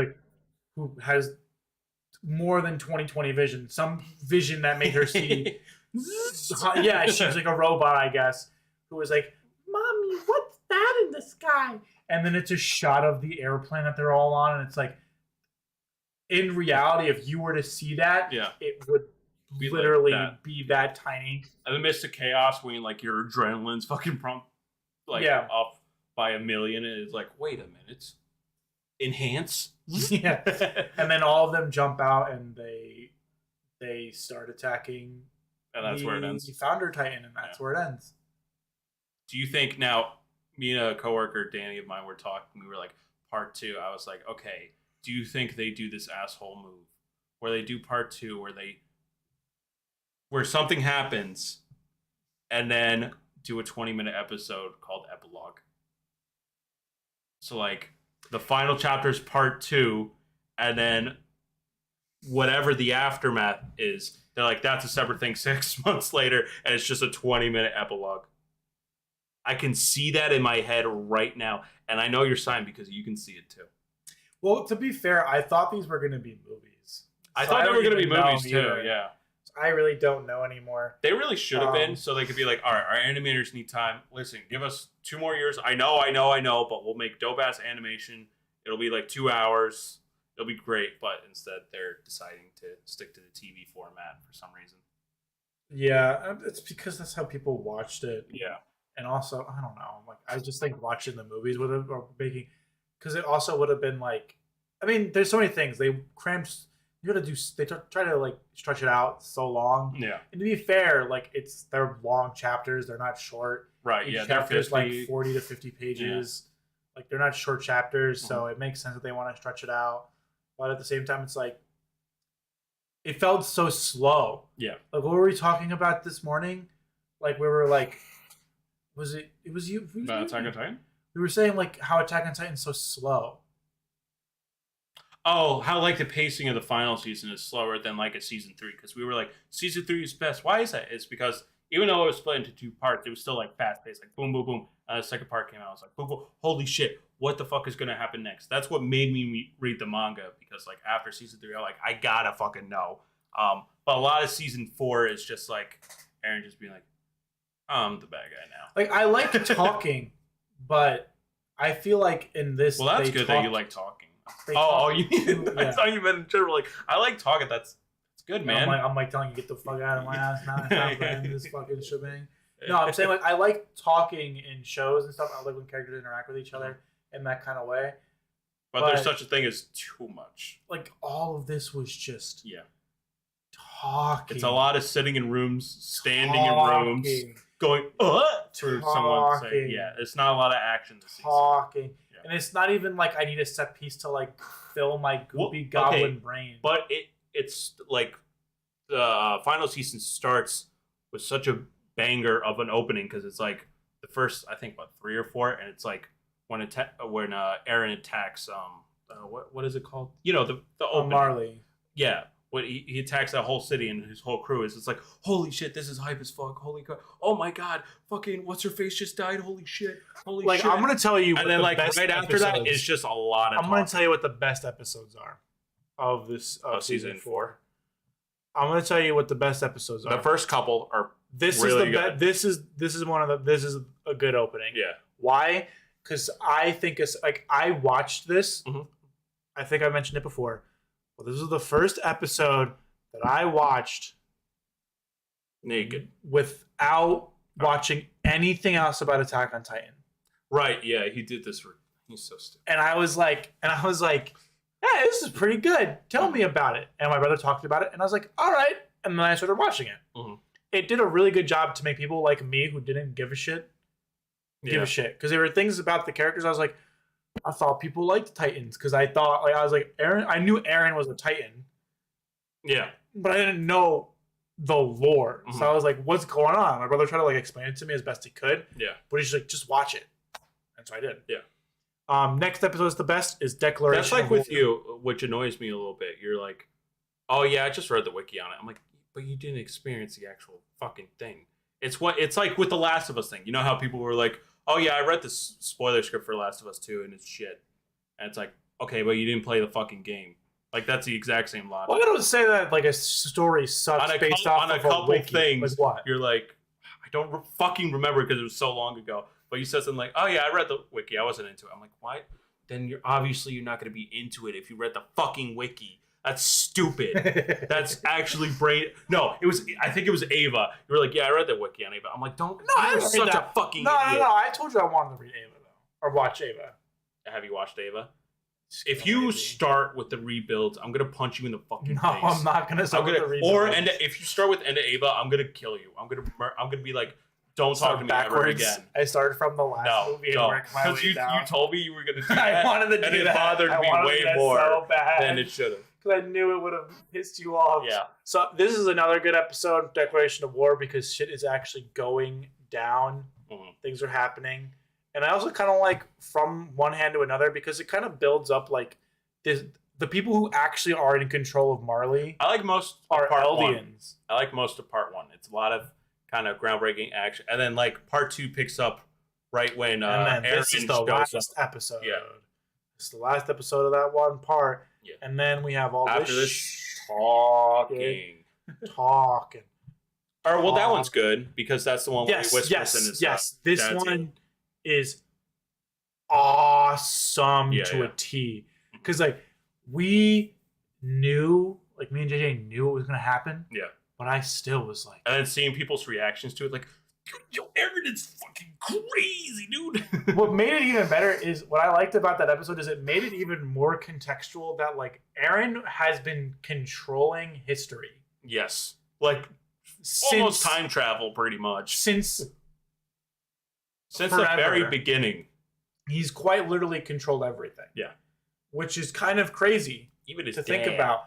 who has more than 20/20 vision, some vision that made her see. Yeah, she was like a robot, I guess, who was like, "Mommy, what's that in the sky?" And then it's a shot of the airplane that they're all on, and it's like, in reality, if you were to see that, it would literally be that tiny. And the midst of chaos, when like your adrenaline's fucking up by a million, and it's like, wait a minute, enhance. Yeah, and then all of them jump out, and they start attacking. And that's where it ends. The Founder Titan, and that's where it ends. Do you think now? Me and a coworker, Danny of mine, were talking. We were like, part 2. I was like, okay, do you think they do this asshole move where they do part 2 where something happens and then do a 20-minute episode called Epilogue? So like the final chapter is part 2, and then whatever the aftermath is, they're like, that's a separate thing 6 months later, and it's just a 20-minute epilogue. I can see that in my head right now, and I know you're signed because you can see it too. Well, to be fair, I thought these were going to be movies. I thought they were going to be movies too, yeah. I really don't know anymore. They really should have been, so they could be like, all right, our animators need time. Listen, give us 2 more years. I know, but we'll make dope-ass animation. It'll be like 2 hours. It'll be great, but instead they're deciding to stick to the TV format for some reason. Yeah, it's because that's how people watched it. Yeah. And also, I don't know. Like, I just think watching the movies would have, or making, because it also would have been like, I mean, there's so many things they cramped. You got to do. They try to like stretch it out so long. Yeah. And to be fair, like they're long chapters. They're not short. Right. Each chapter's like 40 to 50 pages. Yeah. Like they're not short chapters, so it makes sense that they want to stretch it out. But at the same time, it's like it felt so slow. Yeah. Like what were we talking about this morning? Like we were like. It was you? About Attack on Titan? We were saying like how Attack on Titan's so slow. Oh, how like the pacing of the final season is slower than like a season 3, because we were like, season 3 is best. Why is that? It's because even though it was split into 2 parts, it was still like fast paced, like boom, boom, boom. The second part came out, I was like, boom, boom, holy shit, what the fuck is gonna happen next? That's what made me read the manga, because like after season 3, I'm like, I gotta fucking know. But a lot of season 4 is just like Eren just being like, I'm the bad guy now. Like I like talking, but I feel like in this, well, that's good that you like talking. You? I thought you meant in general. Like I like talking. That's good, man. I'm like telling you, get the fuck out of my ass now. It's not playing this fucking shebang. No, I'm saying like I like talking in shows and stuff. I like when characters interact with each other in that kind of way. But there's such a thing as too much. Like all of this was just talking. It's a lot of sitting in rooms, standing in rooms. Going, for someone to say, it's not a lot of action to see. Talking. Yeah. and it's not even like I need a set piece to like fill my goopy goblin brain. But it's like the final season starts with such a banger of an opening because it's like the first I think about 3 or 4, and it's like when Eren attacks what is it called? You know the opening. Marley. Yeah. When he attacks that whole city and his whole crew is, it's like, holy shit, this is hype as fuck. Holy god, oh my god, fucking what's her face just died. Holy shit, holy like, shit. I'm gonna tell you, and then like right after that, it's just a lot of. I'm gonna tell you what the best episodes are of this season 4. I'm gonna tell you what the best episodes are. The first couple are this really is the good. this is one of the this is a good opening. Yeah. Why? Because I think it's like I watched this. Mm-hmm. I think I mentioned it before. Well, this was the first episode that I watched naked without watching anything else about Attack on Titan. Right? Yeah, he did this. He's so stupid. And I was like, "Hey, this is pretty good. Tell me about it." And my brother talked about it, and I was like, "All right." And then I started watching it. Mm-hmm. It did a really good job to make people like me who didn't give a shit give a shit, because there were things about the characters I was like, I thought people liked Titans because I thought I was like Eren. I knew Eren was a Titan. Yeah, but I didn't know the lore, Mm-hmm. so I was like, "What's going on?" My brother tried to like explain it to me as best he could. Yeah, but he's like, "Just watch it," and so I did. Yeah. Next episode is the best. Is Declaration. That's like with you, which annoys me a little bit. You're like, "Oh yeah, I just read the wiki on it." I'm like, "But you didn't experience the actual fucking thing." It's like with the Last of Us thing. You know how people were like, "Oh yeah, I read this spoiler script for Last of Us 2 and it's shit." And it's like, okay, but you didn't play the fucking game. Like that's the exact same logic. Well, I don't say that like a story sucks based off on a of couple wiki. things. Like what? You're like, I don't fucking remember because it was so long ago. But you said something like, "Oh yeah, I read the wiki. I wasn't into it." I'm like, "What?" Then you're not going to be into it if you read the fucking wiki. That's stupid. That's actually brain. No, it was. I think it was Ava. You were like, "Yeah, I read the wiki on Ava." I'm like, "Don't." No, you're such a fucking no, idiot. No. I told you I wanted to read Ava though, or watch Ava. Have you watched Ava? If you start with the rebuilds, I'm gonna punch you in the fucking face. No, I'm not gonna start with the rebuilds. If you start with End of Ava, I'm gonna kill you. I'm gonna be like, "Don't talk to me ever again." I started from the last movie and worked my way down. You told me you were gonna do that. I wanted to do that. And it bothered me way more so bad than it should have. Because I knew it would have pissed you off. Yeah. So this is another good episode, Declaration of War, because shit is actually going down. Mm-hmm. Things are happening. And I also kind of like from one hand to another because it kind of builds up like this. The people who actually are in control of Marley I like most are part Eldians. 1. I like most of part 1. It's a lot of kind of groundbreaking action. And then like part 2 picks up right when and then this is the last episode. Yeah. It's the last episode of that one part. Yeah. And then we have all after this talking. Or well, that one's good because that's the one where he whispers in his This one is awesome to a T. Because like we knew, like me and JJ knew it was gonna happen. Yeah. But I still was like, and then seeing people's reactions to it, like, "Yo, Eren is fucking crazy, dude." What made it even better is what I liked about that episode is it made it even more contextual that like Eren has been controlling history. Yes, like almost time travel, pretty much since the very beginning. He's quite literally controlled everything. Yeah, which is kind of crazy, even to think about.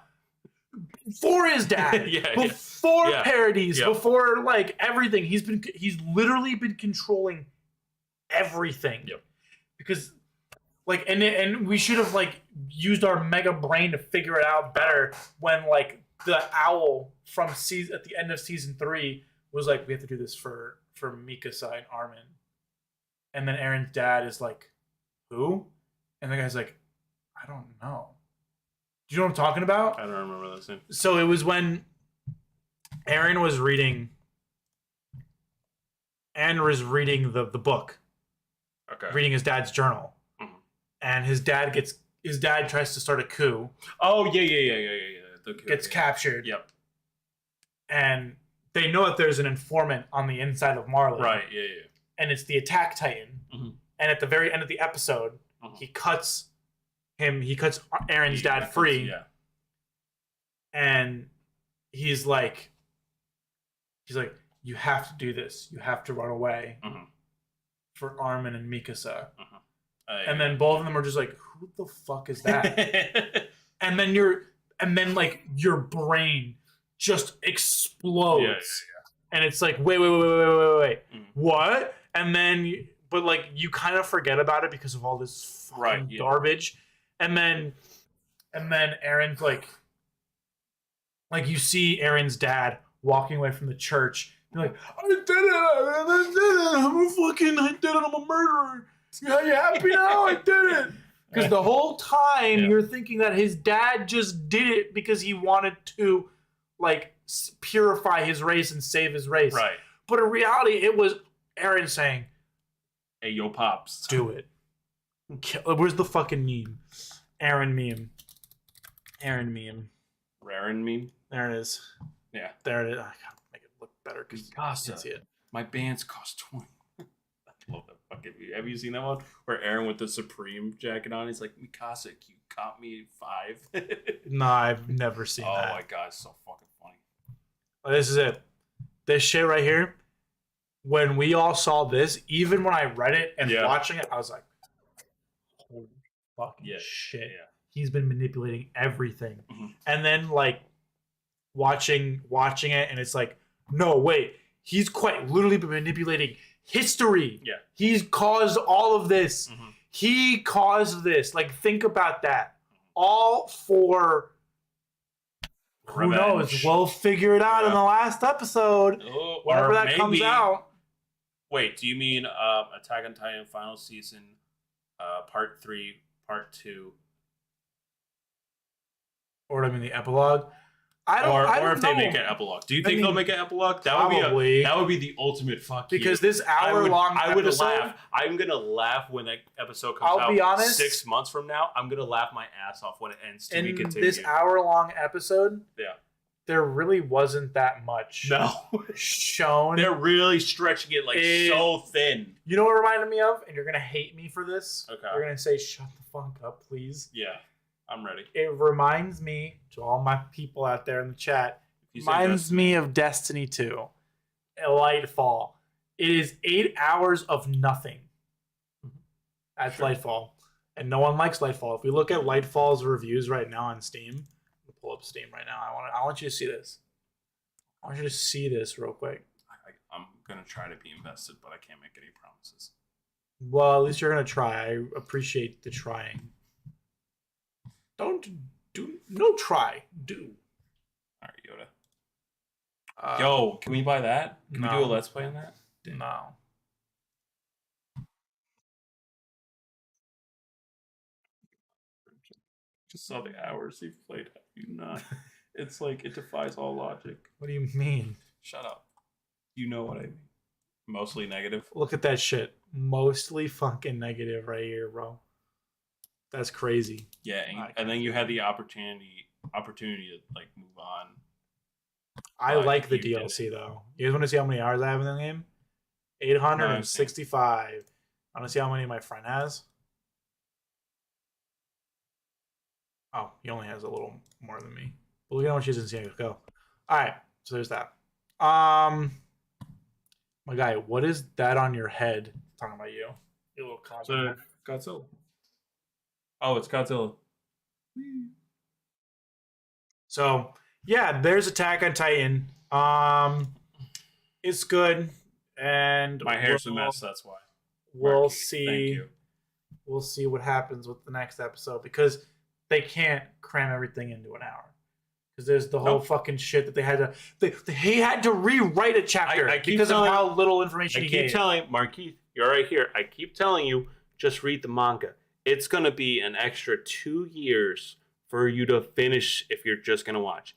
Before his dad, before yeah. parodies, before like everything, he's literally been controlling everything. Yep. Because like and we should have like used our mega brain to figure it out better when like the owl from season at the end of season 3 was like, "We have to do this for Mikasa and Armin," and then Eren's dad is like, "Who?" And the guy's like, "I don't know." Do you know what I'm talking about? I don't remember that scene. So it was when Eren was reading the book. Okay. Reading his dad's journal. Mm-hmm. And his dad tries to start a coup. Oh, yeah. The coup, gets captured. Yep. And they know that there's an informant on the inside of Marley. Right, yeah. And it's the Attack Titan. Mm-hmm. And at the very end of the episode, he cuts Eren's dad free. Yeah. And he's like, "You have to do this. You have to run away for Armin and Mikasa." And then both of them are just like, who the fuck is that? and then your brain just explodes. Yeah. And it's like, wait. What? And then, but like, you kind of forget about it because of all this fucking garbage. And then Aaron's like you see Aaron's dad walking away from the church. You're like, I did it. I did it. I'm a murderer. Are you happy now? I did it. Because the whole time you're thinking that his dad just did it because he wanted to, like, purify his race and save his race. Right. But in reality, it was Aaron saying, hey, yo, Pops. Do it. Where's the fucking meme? Aaron meme. Aaron meme? There it is. Yeah. There it is. I gotta make it look better because you can't see it. My bands cost 20. I love that fucking video. Have you seen that one? Where Aaron with the Supreme jacket on, he's like, Mikasa, you caught me 5. No, I've never seen that. Oh my god, it's so fucking funny. This is it. This shit right here. When we all saw this, even when I read it and watching it, I was like, holy fucking shit. Yeah. He's been manipulating everything. Mm-hmm. And then like watching it and it's like, no, wait. He's quite literally been manipulating history. Yeah. He's caused all of this. Mm-hmm. He caused this. Like, think about that. All for revenge. Who knows? We'll figure it out in the last episode. Whenever that comes out. Wait, do you mean Attack on Titan final season, part 3, part 2? Or I mean the epilogue? I don't know. Or if they make an epilogue. Do you think they'll make an epilogue? That would be the ultimate fuck because this hour-long episode... I would laugh. I'm going to laugh when that episode comes out. I'll be honest. 6 months from now, I'm going to laugh my ass off when it ends to be continued. In this hour-long episode, there really wasn't that much shown. They're really stretching it like so thin. You know what it reminded me of? And you're going to hate me for this. Okay. You're going to say, shut the fuck up, please. Yeah. I'm ready. It reminds me, to all my people out there in the chat, reminds me of Destiny 2. Lightfall. It is 8 hours of nothing. That's Lightfall. And no one likes Lightfall. If we look at Lightfall's reviews right now on Steam, I'll pull up Steam right now. I want you to see this. I want you to see this real quick. I'm going to try to be invested, but I can't make any promises. Well, at least you're going to try. I appreciate the trying. Try. Do. All right, Yoda. Yo, can we buy that? Can we do a Let's Play on that? No. Just saw the hours you've played. Have you not? It's like, it defies all logic. What do you mean? Shut up. You know what I mean. Mostly negative. Look at that shit. Mostly fucking negative right here, bro. That's crazy. Yeah, and then you had the opportunity to like move on. I like the DLC though. You guys want to see how many hours I have in the game? 865. I want to see how many my friend has. Oh, he only has a little more than me. But look at how much he's in San Go. All right, so there's that. My guy, what is that on your head? I'm talking about you. You little Godzilla. Oh, it's Godzilla. So, yeah, there's Attack on Titan. It's good. And my hair's a mess, that's why. We'll see. Thank you. We'll see what happens with the next episode because they can't cram everything into an hour. Because there's the whole fucking shit that they had to... He had to rewrite a chapter because of how little information he gave. I keep telling... Markeith, you're right here. I keep telling you, just read the manga. It's going to be an extra 2 years for you to finish if you're just going to watch.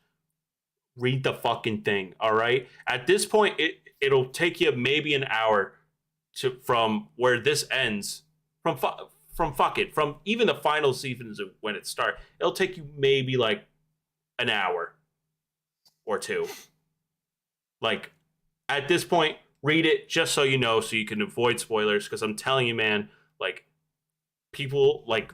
Read the fucking thing, all right? At this point, it'll take you maybe an hour from where this ends. From even the final seasons of when it starts. It'll take you maybe like an hour or two. Like, at this point, read it just so you know, so you can avoid spoilers. Because I'm telling you, man, like, people like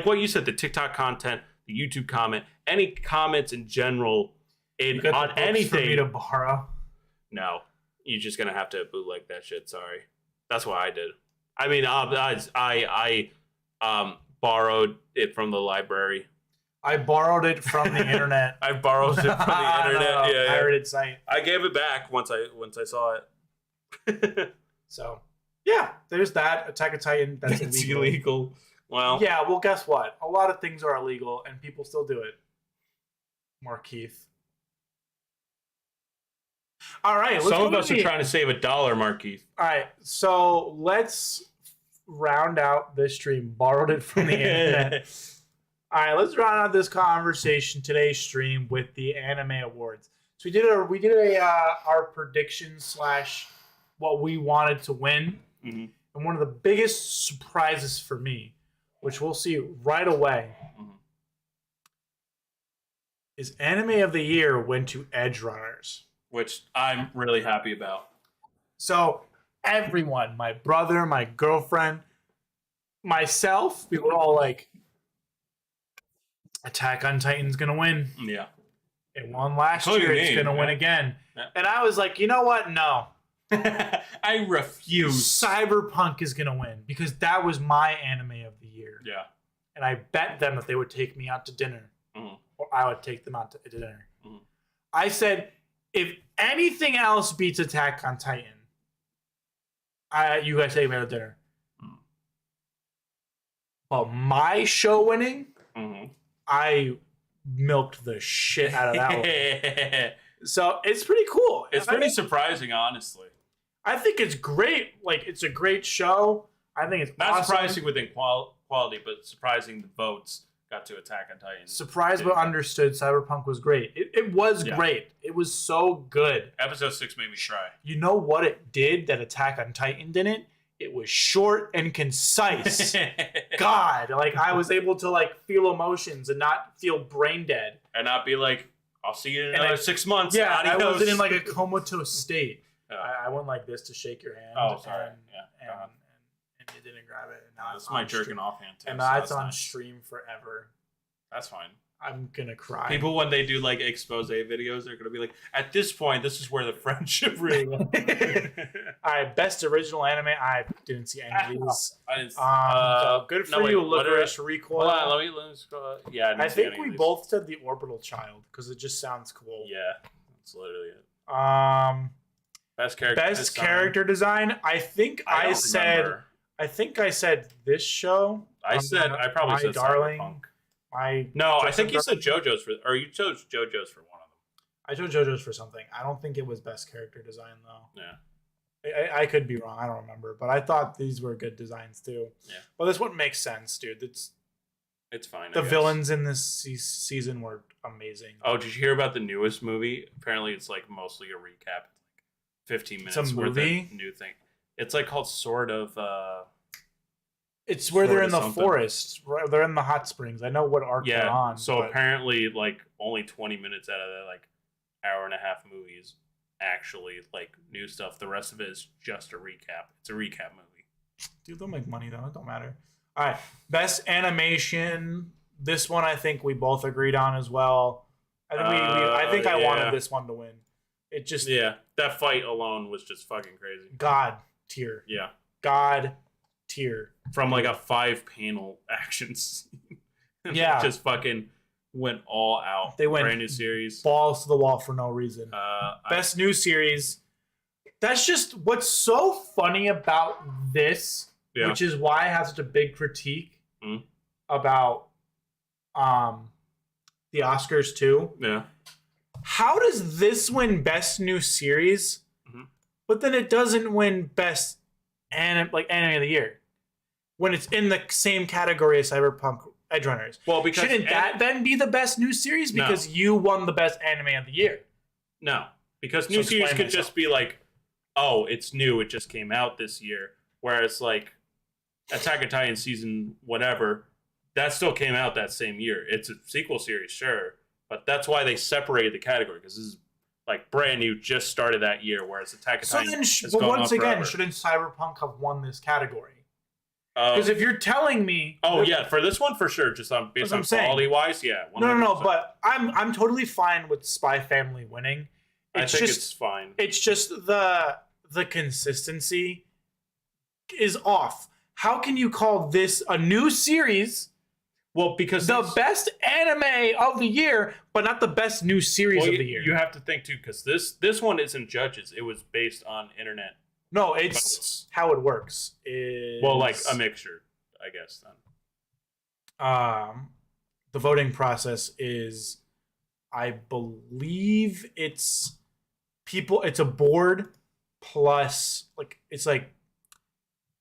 what you said, the TikTok content, the YouTube comment, any comments in general on anything. For me to borrow. No, you're just gonna have to bootleg that shit. Sorry, that's what I did. I mean, I borrowed it from the library. I borrowed it from the internet. I borrowed it from the internet. Yeah, pirated site. I gave it back once I saw it. So, yeah, there's that. Attack on Titan. That's illegal. Well, yeah. Well, guess what? A lot of things are illegal, and people still do it. Markeith. All right. Some of us are trying to save $1, Markeith. All right. So let's round out this stream. Borrowed it from the internet. All right. Let's round out this conversation, today's stream, with the Anime Awards. So we did our predictions / what we wanted to win. Mm-hmm. And one of the biggest surprises for me, which we'll see right away, is Anime of the Year went to Edge Runners. Which I'm really happy about. So everyone, my brother, my girlfriend, myself, we were all like, Attack on Titan's going to win. Yeah. It won last year. It's going to win again. Yeah. And I was like, you know what? No. I refuse. Cyberpunk is going to win because that was my Anime of the Year. Yeah. And I bet them that they would take me out to dinner. Mm-hmm. Or I would take them out to dinner. Mm-hmm. I said, if anything else beats Attack on Titan, you guys take me out to dinner. Mm-hmm. But my show winning, I milked the shit out of that one. So it's pretty cool. It's pretty surprising, honestly. I think it's great. Like, it's a great show. I think it's not awesome. Surprising within quality, but surprising the votes got to Attack on Titan. Surprised but understood. Cyberpunk was great. It was great. It was so good. Episode 6 made me cry. You know what it did that Attack on Titan didn't? It was short and concise. God, like I was able to like feel emotions and not feel brain dead. And not be like, I'll see you in another 6 months. Yeah, Adios. I wasn't in like a comatose state. I went like this to shake your hand. Oh, sorry. And you didn't grab it. And now that's my jerking off hand too. And now it's on stream forever. That's fine. I'm gonna cry. People, when they do like expose videos, they're gonna be like, at this point, this is where the friendship really. All right, best original anime. I didn't see any of these. I didn't. So good for you, Licorice Recoil. Hold on, let me scroll. Yeah, I think we both said the Orbital Child because it just sounds cool. Yeah, that's literally it. Best character design. I think I said this show. I probably said darling. Cyberpunk. I think you said JoJo's you chose JoJo's for one of them. I chose JoJo's for something. I don't think it was best character design though. Yeah. I could be wrong. I don't remember, but I thought these were good designs too. Yeah. Well, this one makes sense, dude. It's fine. The villains in this season were amazing. Oh, did you hear about the newest movie? Apparently, it's like mostly a recap. It's like 15 minutes worth of new thing. It's like called Sword of. It's where they're in the forest. They're in the hot springs. I know what arc they're on. So apparently, like only 20 minutes out of that like hour and a half movie is actually like new stuff. The rest of it is just a recap. It's a recap movie. Dude, they'll make money though. It don't matter. All right, best animation. This one I think we both agreed on as well. I think I wanted this one to win. It just that fight alone was just fucking crazy. God tier. Yeah. God tier. From like a 5-panel action scene. Yeah. Just fucking went all out. They went brand new series. Balls to the wall for no reason. Best new series. That's just what's so funny about this, which is why I have such a big critique about the Oscars too. Yeah. How does this win best new series, but then it doesn't win best anime of the year when it's in the same category as Cyberpunk Edge Runners? Well, because shouldn't that then be the best new series because you won the best anime of the year? No, because new series could just be like, oh, it's new, it just came out this year. Whereas like Attack on Titan season whatever, that still came out that same year. It's a sequel series, sure, but that's why they separated the category because this is like brand new, just started that year. Whereas Attack on Titan, but once again, shouldn't Cyberpunk have won this category? Because if you're telling me, for this one for sure, just based on quality wise, 100%. No, but I'm totally fine with Spy Family winning. I think it's fine. It's just the consistency is off. How can you call this a new series? Well, because the best anime of the year, but not the best new series of the year. You have to think too, because this one isn't judges. It was based on internet. No, it's votes. How it works. Well, like a mixture, I guess. Then. The voting process is, I believe it's people. It's a board plus it's like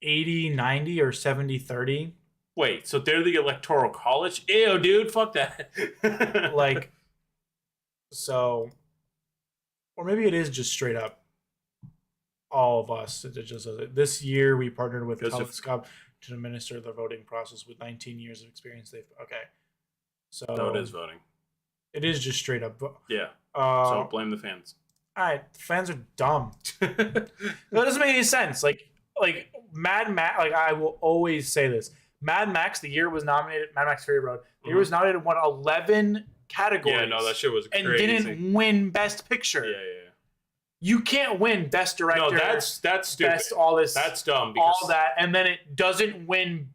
80-90 or 70-30. Wait, so they're the electoral college? Ew, dude, fuck that. So, or maybe it is just straight up all of us. This year we partnered with Telescope to administer the voting process with 19 years of experience. So no, it is voting. It is just straight up. Yeah. So blame the fans. All right, the fans are dumb. That doesn't make any sense. Like Mad Max. Like I will always say this. Mad Max, the year was nominated. Mad Max Fury Road. The year was nominated, won 11 categories. Yeah, no, that shit was crazy. And didn't win Best Picture. Yeah. You can't win Best Director. No, that's stupid. Best all this. That's dumb. All that, and then it doesn't win.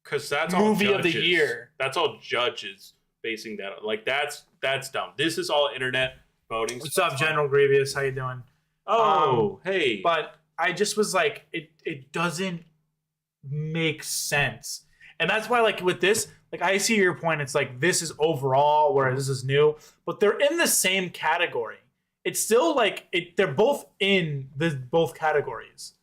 Because that's movie all of the year. That's all judges basing that. Like that's dumb. This is all internet voting. What's up, General Grievous? How you doing? Oh, hey. But I just was like, it doesn't make sense. And that's why, like, with this, like, I see your point. It's like, this is overall, whereas this is new. But they're in the same category. It's still, like, they're both in both categories.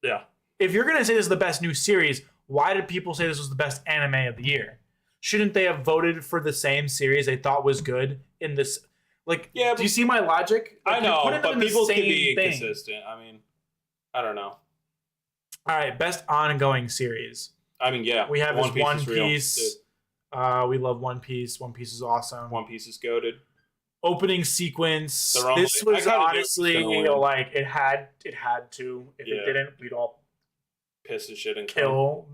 Yeah. If you're going to say this is the best new series, why did people say this was the best anime of the year? Shouldn't they have voted for the same series they thought was good in this? Like, yeah, do you see my logic? Like, I know, but people can be inconsistent. I mean, I don't know. All right, best ongoing series. I mean, yeah. We have One Piece. We love One Piece. One Piece is awesome. One Piece is goated. Opening sequence. This was honestly, like it had to. If it didn't, we'd all piss and shit and kill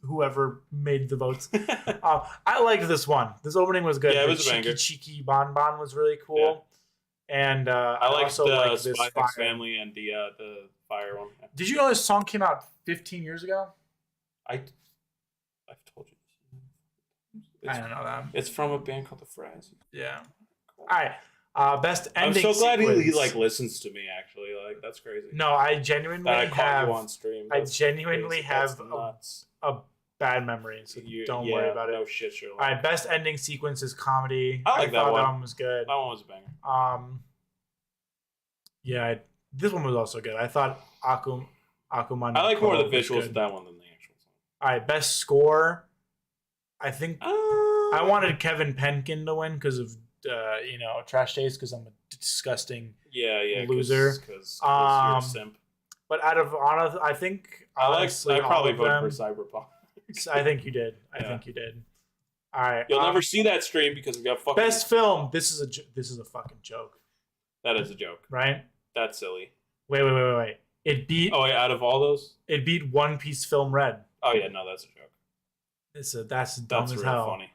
whoever made the votes. I liked this one. This opening was good. Yeah, it was the a banger. Cheeky Bon Bon was really cool. Yeah. And I also like the Spy X Family and the fire one. Yeah. Did you know this song came out 15 years ago? I've told you this. I don't know that. It's from a band called the Fries. Yeah. Cool. All right. Best ending. I'm so glad he like listens to me. Actually, like that's crazy. No, I genuinely have. You on stream. I genuinely have a bad memory, so don't worry about it. No shit, sure. All right. Best ending sequence is comedy. I like that one. That one was good. That one was a banger. Yeah, this one was also good. I thought Aquaman. I like more of the visuals of that one than the actual song. All right, best score. I think I wanted Kevin Penkin to win because of Trash Taste, because I'm a disgusting loser. Because you're a simp. But out of honor, I think I probably voted for Cyberpunk. I think you did. I think you did. All right. You'll never see that stream because we got fucking best film. This is a fucking joke. That is a joke, right? That's silly. Wait. It beat. Oh wait, out of all those, it beat One Piece Film Red. Oh yeah, no, that's a joke. That's dumb as hell. Funny.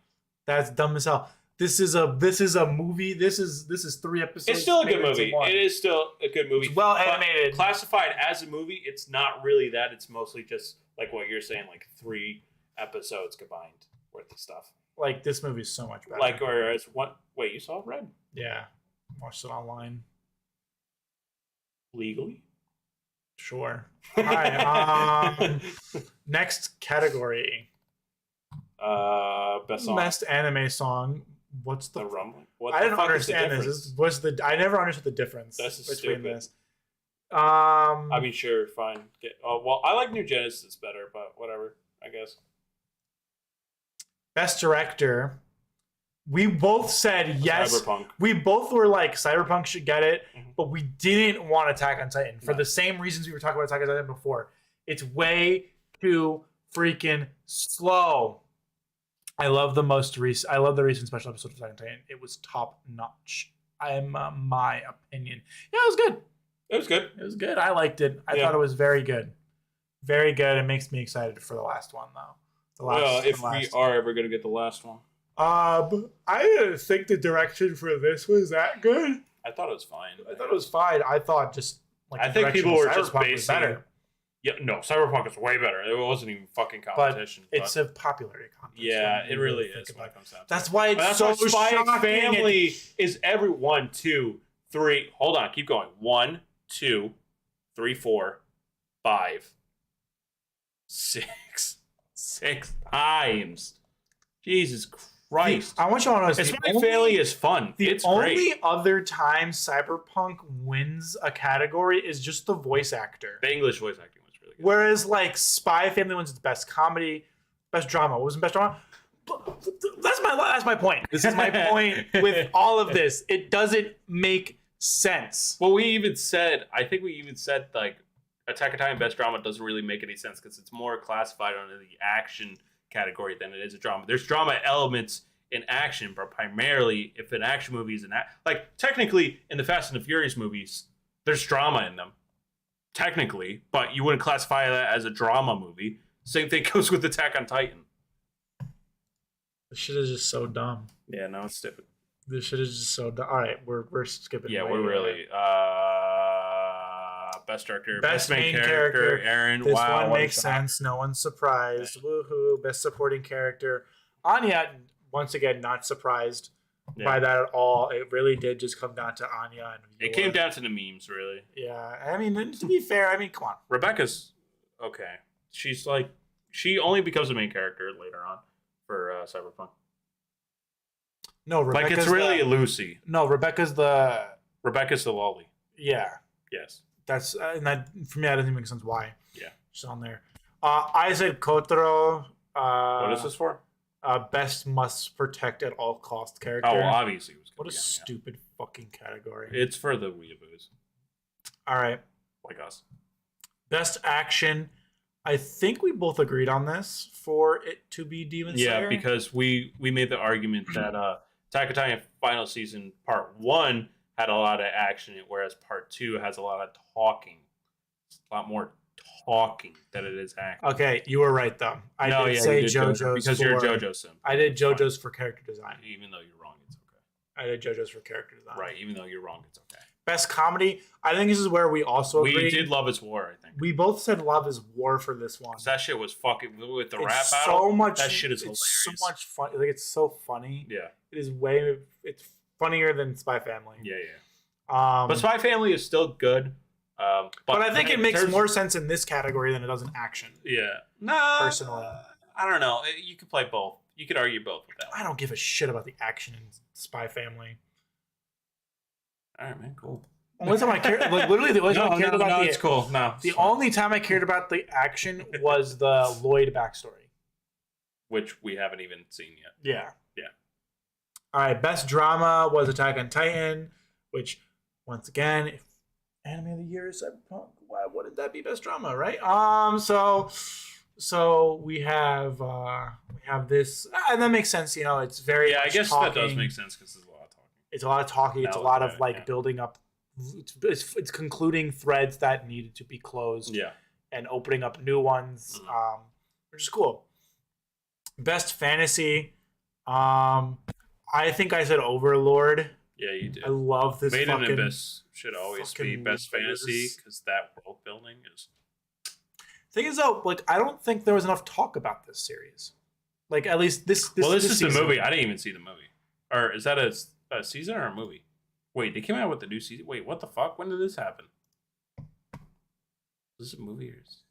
That's dumb as hell. This is a movie. This is 3 episodes. It's still a good movie. It is still a good movie. It's well animated. Classified as a movie, it's not really that. It's mostly just like what you're saying, like 3 episodes combined worth of stuff. Like this movie is so much better. Like whereas wait, you saw Red? Yeah, watched it online. Legally? Sure. All right. Next category. Best song. Best anime song. What's the rumbling? I didn't understand this. I never understood the difference between this. I mean, sure, fine. Well, I like New Genesis better, but whatever. I guess. Best director. We both said yes. Cyberpunk. We both were like, Cyberpunk should get it, but we didn't want Attack on Titan for the same reasons we were talking about Attack on Titan before. It's way too freaking slow. I love the recent special episode of Attack on Titan. It was top notch. My opinion. Yeah, it was good. It was good. I liked it. I thought it was very good. Very good. It makes me excited for the last one, though. If we are ever going to get the last one. I didn't think the direction for this was that good. I thought it was fine. I thought just like I think people were just basing. better. Yeah, no, Cyberpunk is way better. It wasn't even fucking competition. But it's a popularity contest. Yeah, it really is when it comes down to That's why it's so Spy X shocking. Family is every 1, 2, 3. Hold on, keep going. 1, 2, 3, 4, 5, 6. 6 times. Jesus Christ. I want you to know this. Spy X Family is fun. It's only great. other time Cyberpunk wins a category is just the voice actor. The English voice acting was really good. Whereas, like, Spy Family wins its best comedy, best drama. What was the best drama? That's my point. This is my point with all of this. It doesn't make sense. Well, I think we even said, like, Attack on Titan best drama doesn't really make any sense because it's more classified under the action category than it is a drama. There's drama elements in action, but primarily if an action movie is like technically in the Fast and the Furious movies, there's drama in them. Technically, but you wouldn't classify that as a drama movie. Same thing goes with Attack on Titan. This shit is just so dumb. Yeah, no, it's stupid. This shit is just so dumb. All right, we're skipping. Yeah, we're really best director, best main character, Aaron. This one makes sense. No one's surprised. Yeah. Woohoo! Best supporting character, Anya. Once again, not surprised by that at all. It really did just come down to Anya. And it came down to the memes, really. Yeah, I mean, to be fair, come on. Rebecca's okay. She only becomes a main character later on for Cyberpunk. No, Rebecca's like it's really Lucy. No, Rebecca's the lolly. Yeah. Yes. That's and that for me. That doesn't make sense. Why? Yeah. She's on there. I said Kotaro. What is this for? Best must protect at all cost character. Oh, well, obviously. What a stupid fucking category. It's for the weeaboos. All right. Like us. Best action. I think we both agreed on this for it to be Demon Slayer. Yeah, because we made the argument that Attack on Titan final season part 1 had a lot of action, whereas part 2 has a lot of talking. It's a lot more talking than it is acting. Okay, you were right though. I did say JoJo's because you're a JoJo sim. I did JoJo's for character design. Even though you're wrong, it's okay. I did JoJo's for character design. Right, even though you're wrong, it's okay. Best comedy. I think this is where we also agreed. We did Love is War, I think. We both said Love is War for this one. That shit was fucking with the rap so battle. Much, that shit is hilarious. So much fun. Like it's so funny. Yeah. It is it's funnier than Spy Family. Yeah. But Spy Family is still good. But I think it makes more sense in this category than it does in action. Yeah. No. Personally. I don't know. You could play both. You could argue both with that. I don't give a shit about the action in Spy Family. All right, man. Cool. Only time I cared, like literally, the only time I cared about it's cool. No, the only time I cared about the action was the Lloyd backstory, which we haven't even seen yet. Yeah. Yeah. All right. Best drama was Attack on Titan, which, once again, if anime of the year is Cyberpunk, why wouldn't that be best drama, right? So we have this, and that makes sense. You know, it's very I guess talking. That does make sense because there's a lot of talking. It's a lot of talking. It's a lot of building up. It's concluding threads that needed to be closed. Yeah. And opening up new ones, which is cool. Best fantasy. I think I said Overlord. Yeah, you did. I love this. Made in Abyss should always be best fantasy because that world building is. Thing is though, like I don't think there was enough talk about this series. Like at least this is season. The movie. I didn't even see the movie. Or is that a season or a movie? Wait, they came out with the new season. Wait, what the fuck? When did this happen? Is this a movie or is...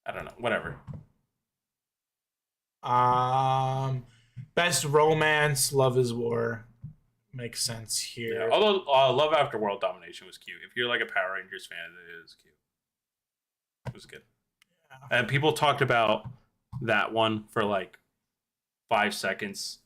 I don't know. Whatever. Best romance, Love is War. Makes sense here. Yeah, although Love After World Domination was cute. If you're like a Power Rangers fan, it is cute. It was good. Yeah. And people talked about that one for like 5 seconds.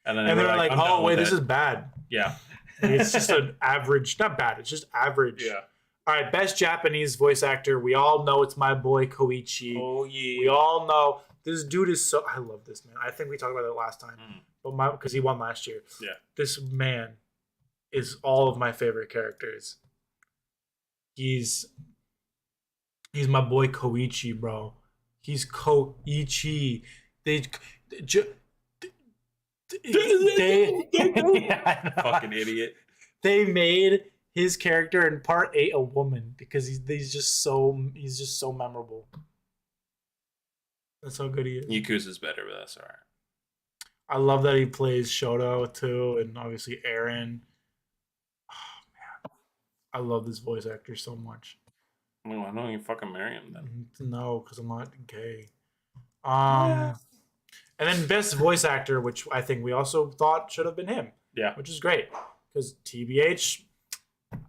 And then they were like, oh, wait, this is bad. Yeah. It's just an average, not bad. It's just average. Yeah. All right, best Japanese voice actor. We all know it's my boy Koichi. Oh yeah. We all know this dude is so. I love this man. I think we talked about it last time, but because he won last year. Yeah. This man is all of my favorite characters. He's my boy Koichi, bro. He's Koichi. They fucking idiot. They made his character in part 8 a woman because he's just so memorable. That's how good he is. Yakuza's better, but that's alright. I love that he plays Shoto too, and obviously Aaron. Oh man, I love this voice actor so much. Well, why don't you fucking marry him then? No, because I'm not gay. And then best voice actor, which I think we also thought should have been him. Yeah. Which is great because TBH,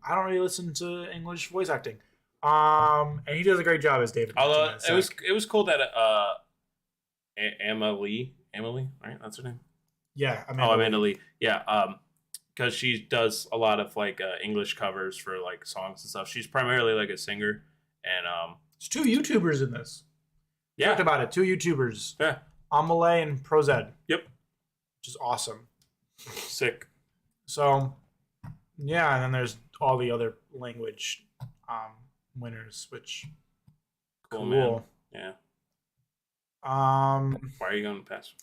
I don't really listen to English voice acting. And he does a great job as David. Although it was cool that Emily, right? That's her name. Yeah, Amanda Lee. Yeah, because she does a lot of like English covers for like songs and stuff. She's primarily like a singer, and there's 2 YouTubers in this. Yeah, talked about it. 2 YouTubers. Yeah, Amelie and Prozed. Yep, which is awesome. Sick. So, yeah, and then there's all the other language winners, which cool. Man. Yeah. Why are you going past?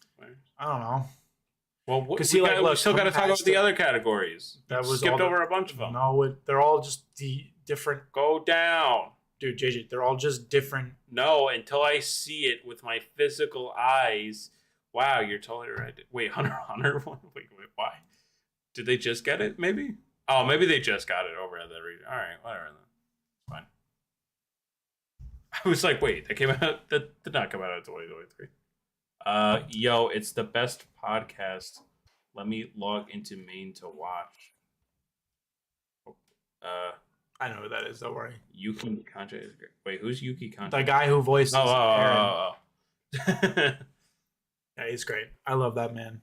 I don't know. Well, we still got to talk about the other categories. That was skipped over a bunch of them. No, they're all just the different. Go down, dude. JJ, they're all just different. No, until I see it with my physical eyes. Wow, you're totally right. Wait, Hunter. Wait, why? Did they just get it? Maybe. Oh, maybe they just got it over at the region. All right, whatever. Then. Fine. I was like, wait, that came out. That did not come out in 2023. Yo, it's the best podcast. Let me log into main to watch. I know who that is. Don't worry. Yuki Kanji is great. Wait, who's Yuki Kanji? The guy who voices Aaron. Yeah, he's great. I love that man.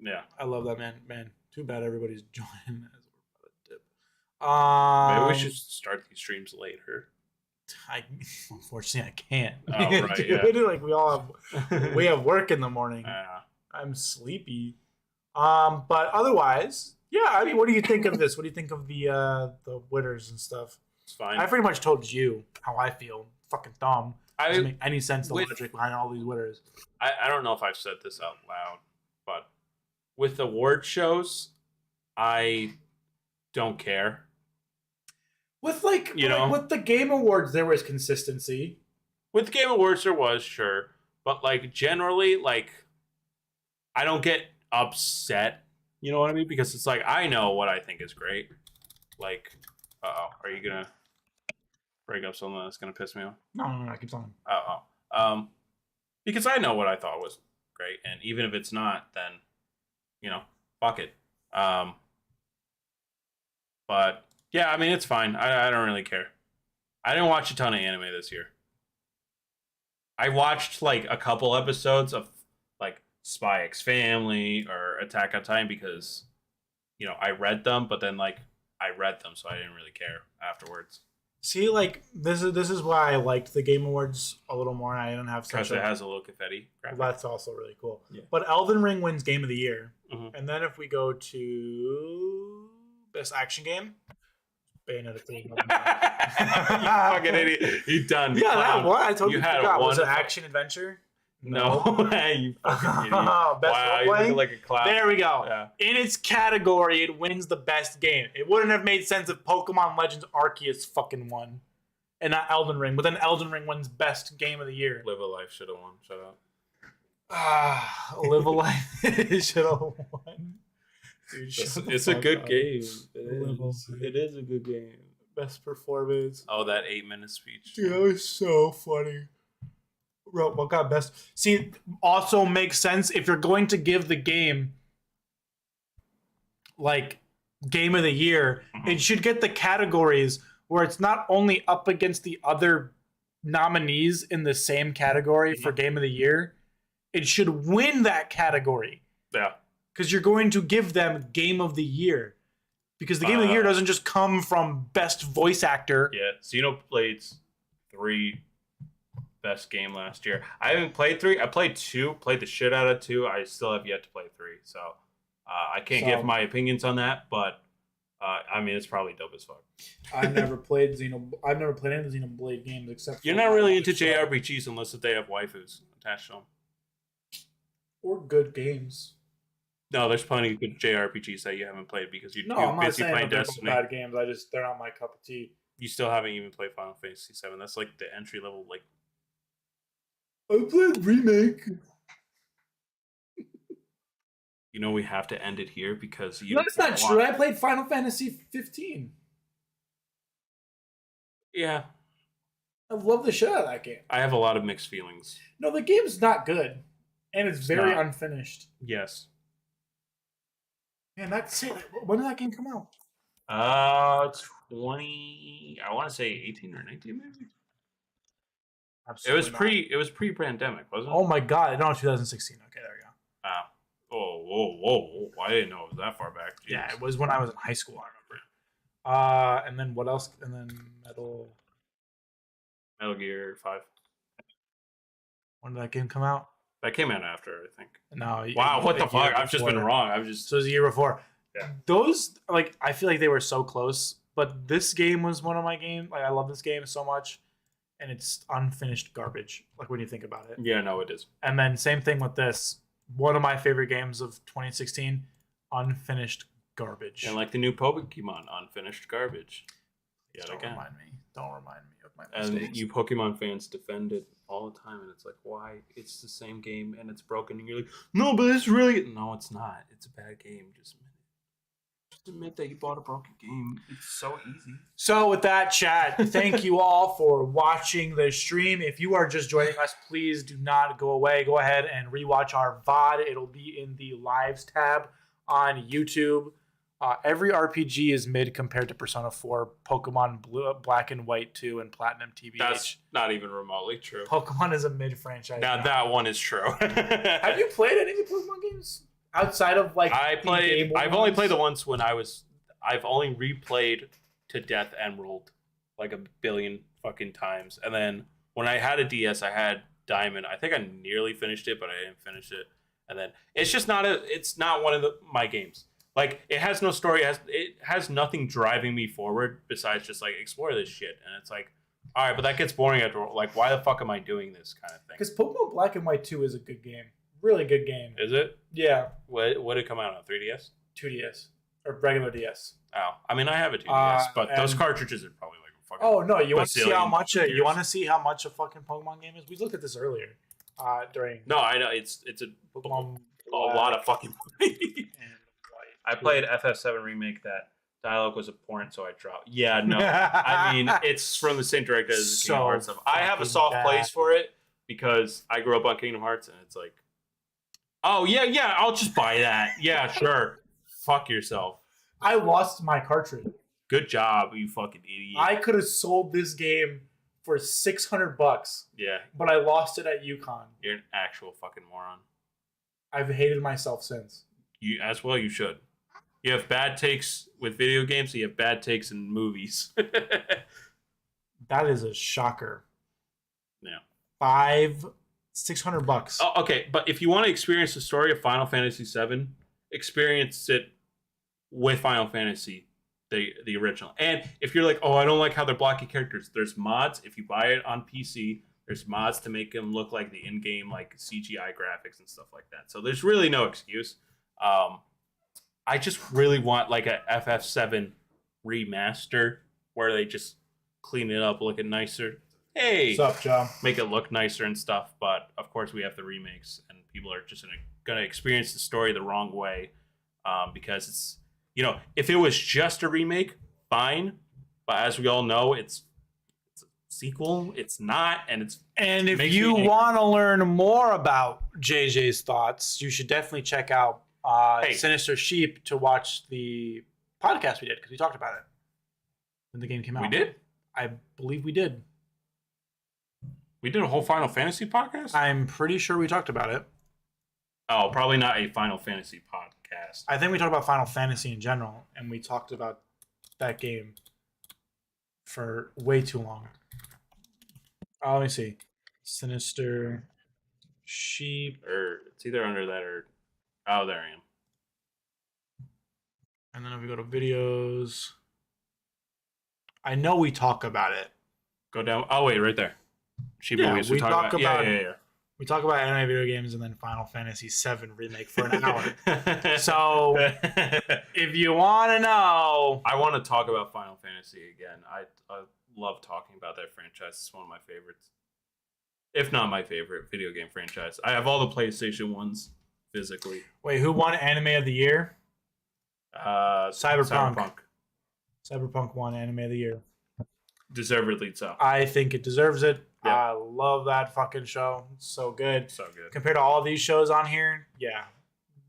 Yeah, I love that man. Man, too bad everybody's joining as we're about to dip. Maybe we should start these streams later. Unfortunately, I can't. Oh, right, yeah. Like we have work in the morning. I'm sleepy. But otherwise, yeah. I mean, what do you think of this? What do you think of the winners and stuff? It's fine. I pretty much told you how I feel. Fucking dumb. Doesn't make any sense the logic behind all these winners. I don't know if I've said this out loud, but with award shows, I don't care. With with the Game Awards, there was consistency. With the Game Awards, there was, sure, but like generally, like I don't get upset. You know what I mean? Because it's like I know what I think is great. Like, are you gonna break up something that's gonna piss me off? No, I keep talking. Because I know what I thought was great, and even if it's not, then fuck it. But yeah, I mean it's fine. I don't really care. I didn't watch a ton of anime this year. I watched like a couple episodes of like Spy X Family or Attack on Titan because I read them, but then like I read them, so I didn't really care afterwards. See, like this is why I liked the Game Awards a little more. And I didn't have because it has a little confetti. Well, that's also really cool. Yeah. But Elden Ring wins Game of the Year, and then if we go to Best Action Game, Bayonetta 3. You fucking idiot! You done? Yeah, that one. I told you. Had was it action adventure? No, you fucking idiot! Best wow, you like a clown. There we go. Yeah. In its category, it wins the best game. It wouldn't have made sense if Pokemon Legends Arceus fucking won, and not Elden Ring. But then Elden Ring wins best game of the year. Live a Life should have won. Shut up. Live a Life should have won. Dude, it's a good game. It is a good game. Best performance. Oh, that 8-minute speech. Dude, that was so funny. What got best? See, also makes sense if you're going to give the game like Game of the Year, it should get the categories where it's not only up against the other nominees in the same category for Game of the Year, it should win that category. Yeah. Because you're going to give them Game of the Year. Because the Game of the Year doesn't just come from Best Voice Actor. Yeah, Xenoblade 3 best game last year. I haven't played 3. I played 2, played the shit out of 2. I still have yet to play 3. So I can't give my opinions on that, but I mean, it's probably dope as fuck. I've never played any of the Xenoblade games except for... You're not really into JRPGs unless they have waifus attached to them. Or good games. No, there's plenty of good JRPGs that you haven't played because No, you're I'm not busy saying playing that they're both Destiny. bad games. They're not my cup of tea. You still haven't even played Final Fantasy VII. That's like the entry level. Like, I played remake. you know, we have to end it here because you. No, that's not true. I played Final Fantasy 15. Yeah, I love the shit out of that game. I have a lot of mixed feelings. No, the game's not good, and it's very not. unfinished. Yes. Man, that's it. When did that game come out? 20. I want to say 18 or 19, maybe. Absolutely It was pre-pandemic, wasn't it? Oh my god! No, 2016. Okay, there we go. Whoa! I didn't know it was that far back. Jeez. Yeah, it was when I was in high school. I remember. And then what else? And then Metal Gear 5. When did that game come out? That came out after, I think. No. Wow, what the fuck? I've just been wrong. So it was the year before. Yeah. Those, like, I feel like they were so close, but this game was one of my games. Like, I love this game so much, and it's unfinished garbage. Like, when you think about it. Yeah, no, it is. And then same thing with this. One of my favorite games of 2016, unfinished garbage. And like the new Pokemon, unfinished garbage. Don't remind me. Don't remind me of my mistakes. mistakes. And you Pokemon fans defend it all the time, and it's like, why? It's the same game, and it's broken. And you're like, no, but it's really... No, it's not. It's a bad game. Just admit that you bought a broken game. It's so easy. So with that, chat, thank you all for watching the stream. If you are just joining us, please do not go away. Go ahead and rewatch our VOD. It'll be in the Lives tab on YouTube. Every RPG is mid compared to Persona 4, Pokemon Blue, Black and White 2, and Platinum TBH. That's not even remotely true. Pokemon is a mid franchise. Now that one is true. Have you played any of the Pokemon games? Outside of like I've only played the ones when I've only replayed to death Emerald like a billion fucking times. And then when I had a DS, I had Diamond. I think I nearly finished it, but I didn't finish it. And then it's just it's not one of my games. Like, it has no story. It has nothing driving me forward besides just like explore this shit. And it's like, all right, but that gets boring after, like, why the fuck am I doing this kind of thing? Because Pokemon Black and White 2 is a good game. Really good game. Is it? Yeah. What did it come out on? 3DS? 2DS. Or regular DS. Oh. I mean, I have a 2DS, but those cartridges are probably like fucking... Oh, no. You want to see how much you want to see how much a fucking Pokemon game is? We looked at this earlier. During... No, I know. It's Pokemon a lot of fucking money. And I played FF7 Remake. That dialogue was abhorrent, so I dropped. Yeah, no. I mean, it's from the same director as Kingdom Hearts stuff. I have a soft place for it because I grew up on Kingdom Hearts, and it's like, oh, yeah, I'll just buy that. Yeah, sure. Fuck yourself. I lost my cartridge. Good job, you fucking idiot. I could have sold this game for $600. Yeah. But I lost it at UConn. You're an actual fucking moron. I've hated myself since. You should. You have bad takes with video games, so you have bad takes in movies. That is a shocker. Yeah. $600. Oh, okay, but if you want to experience the story of Final Fantasy VII, experience it with Final Fantasy, the original. And if you're like, oh, I don't like how they're blocky characters, there's mods. If you buy it on PC, there's mods to make them look like the in-game like CGI graphics and stuff like that. So there's really no excuse. I just really want like a FF7 remaster where they just clean it up, looking nicer. Hey, what's up, John? Make it look nicer and stuff. But of course, we have the remakes, and people are just gonna experience the story the wrong way because it's, you know, if it was just a remake, fine. But as we all know, it's a sequel. It's not, and if you want to learn more about JJ's thoughts, you should definitely check out Sinister Sheep to watch the podcast we did, because we talked about it when the game came out. We did? I believe we did. We did a whole Final Fantasy podcast? I'm pretty sure we talked about it. Oh, probably not a Final Fantasy podcast. I think we talked about Final Fantasy in general, and we talked about that game for way too long. Let me see. Sinister Sheep. Or it's either under that or... Oh, there I am. And then if we go to videos... I know we talk about it. Go down. Oh, wait, right there. Yeah, we talk about Yeah. We talk about anime video games and then Final Fantasy VII Remake for an hour. So, if you want to know... I want to talk about Final Fantasy again. I love talking about that franchise. It's one of my favorites. If not my favorite video game franchise. I have all the PlayStation ones physically. Wait, who won Anime of the Year? Cyberpunk. Cyberpunk won Anime of the Year. Deservedly so. I think it deserves it. Yeah. I love that fucking show. It's so good. So good. Compared to all these shows on here, yeah.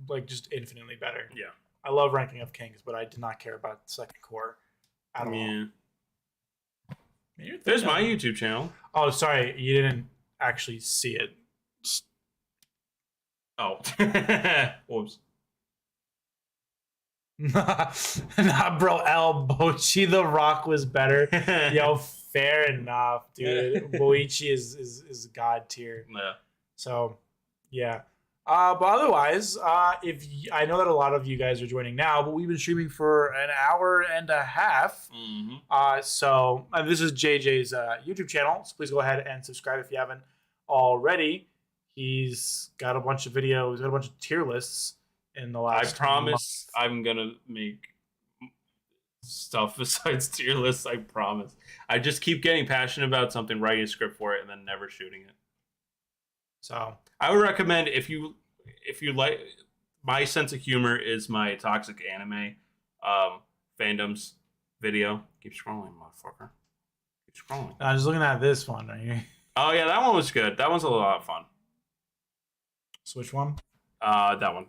Like, just infinitely better. Yeah. I love Ranking of Kings, but I did not care about Second Core at all. Yeah. There's my YouTube channel. Oh, sorry. You didn't actually see it. Oh. Whoops. Nah, bro. El Boichi the Rock was better. Yo, fair enough, dude. Boichi is god tier. Yeah. So, yeah. But otherwise, I know that a lot of you guys are joining now, but we've been streaming for an hour and a half. Mm-hmm. So this is JJ's YouTube channel. So please go ahead and subscribe if you haven't already. He's got a bunch of videos, got a bunch of tier lists in the last. I promise I'm gonna make stuff besides tier lists. I promise. I just keep getting passionate about something, writing a script for it, and then never shooting it. So I would recommend if you like, my sense of humor is my toxic anime fandoms video. Keep scrolling, motherfucker. Keep scrolling. I was looking at this one right here. Oh yeah, that one was good. That one's a lot of fun. So which one? That one.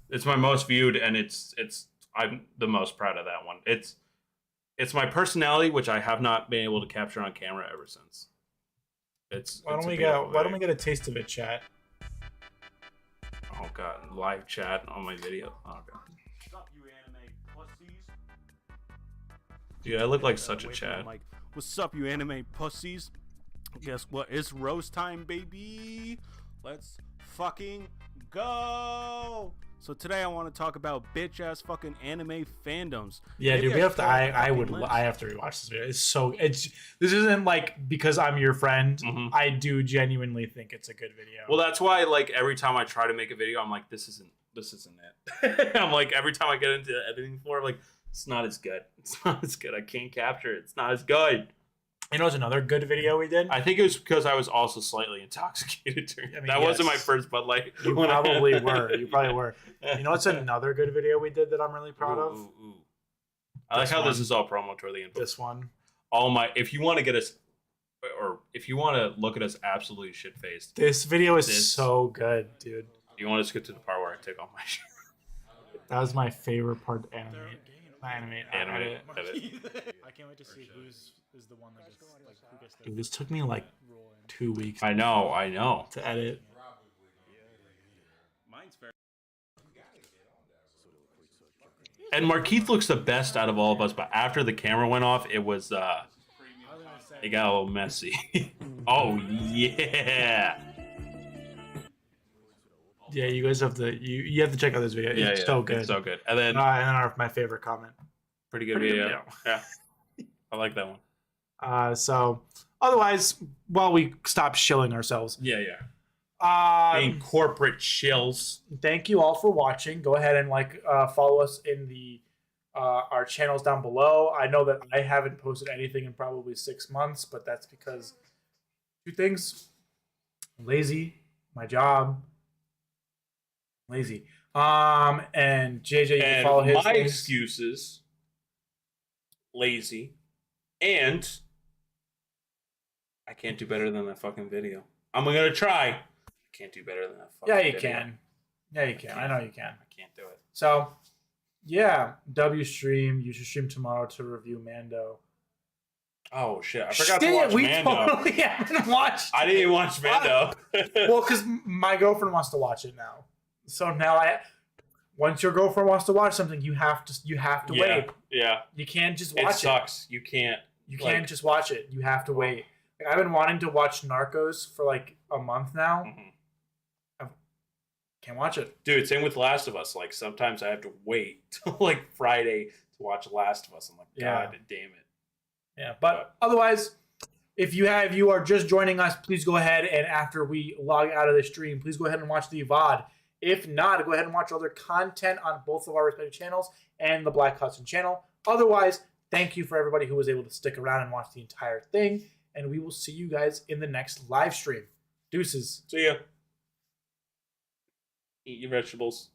It's my most viewed, and it's I'm the most proud of that one. It's my personality, which I have not been able to capture on camera ever since. Why don't we get a taste of it, chat? Oh god, live chat on my video. Oh god. Dude, I look like such a Chad. What's up, you anime pussies? Guess what? It's roast time, baby. Let's fucking go. So today I want to talk about bitch ass fucking anime fandoms. Yeah, Maybe dude, we have to. I have to rewatch this video. This isn't like because I'm your friend. Mm-hmm. I do genuinely think it's a good video. Well, that's why like every time I try to make a video, I'm like, this isn't it. I'm like, every time I get into editing for it, I'm like, it's not as good. It's not as good. I can't capture it. It's not as good. You know, it's another good video we did. I think it was because I was also slightly intoxicated during that wasn't my first Bud Light. You probably were. You probably were. You know what's another good video we did that I'm really proud of? Ooh. I like how this is all promo toward the end. This one. If you want to get us, or if you want to look at us absolutely shit faced. This video is so good, dude. You want to skip to the part where I take off my shirt? That was my favorite part to animate. Edit. I can't wait to see who's the one that gets like who gets the. Dude, this took me like 2 weeks. I know. To edit. Mine's fair. And Markeith looks the best out of all of us, but after the camera went off, it was it got a little messy. Oh yeah. Yeah, you guys have to you have to check out this video. It's so good. It's so good. And then my favorite comment. Pretty good video. Yeah. I like that one. So otherwise, while we stop shilling ourselves. Yeah. Being corporate shills. Thank you all for watching. Go ahead and follow us in the our channels down below. I know that I haven't posted anything in probably 6 months, but that's because 2 things: I'm lazy, my job, lazy. And JJ, you can follow his. My excuses: lazy, and I can't do better than that fucking video. I'm gonna try. I can't do better than that fucking video. Yeah, you can. I know you can. I can't do it. So, yeah, W stream. You should stream tomorrow to review Mando. Oh shit! I forgot to watch Mando. Totally haven't watched. I didn't even watch Mando. Well, because my girlfriend wants to watch it now. So now once your girlfriend wants to watch something, you have to wait. Yeah. You can't just watch it. It sucks. You can't. You can't just watch it. You have to wait. Like, I've been wanting to watch Narcos for like a month now. Mm-hmm. I can't watch it. Dude, same with Last of Us. Like sometimes I have to wait till like Friday to watch Last of Us. I'm like, God damn it. Yeah, but otherwise, If you are just joining us, please go ahead and after we log out of the stream, please go ahead and watch the VOD. If not, go ahead and watch other content on both of our respective channels and the Black Hudson channel. Otherwise, thank you for everybody who was able to stick around and watch the entire thing. And we will see you guys in the next live stream. Deuces. See ya. Eat your vegetables.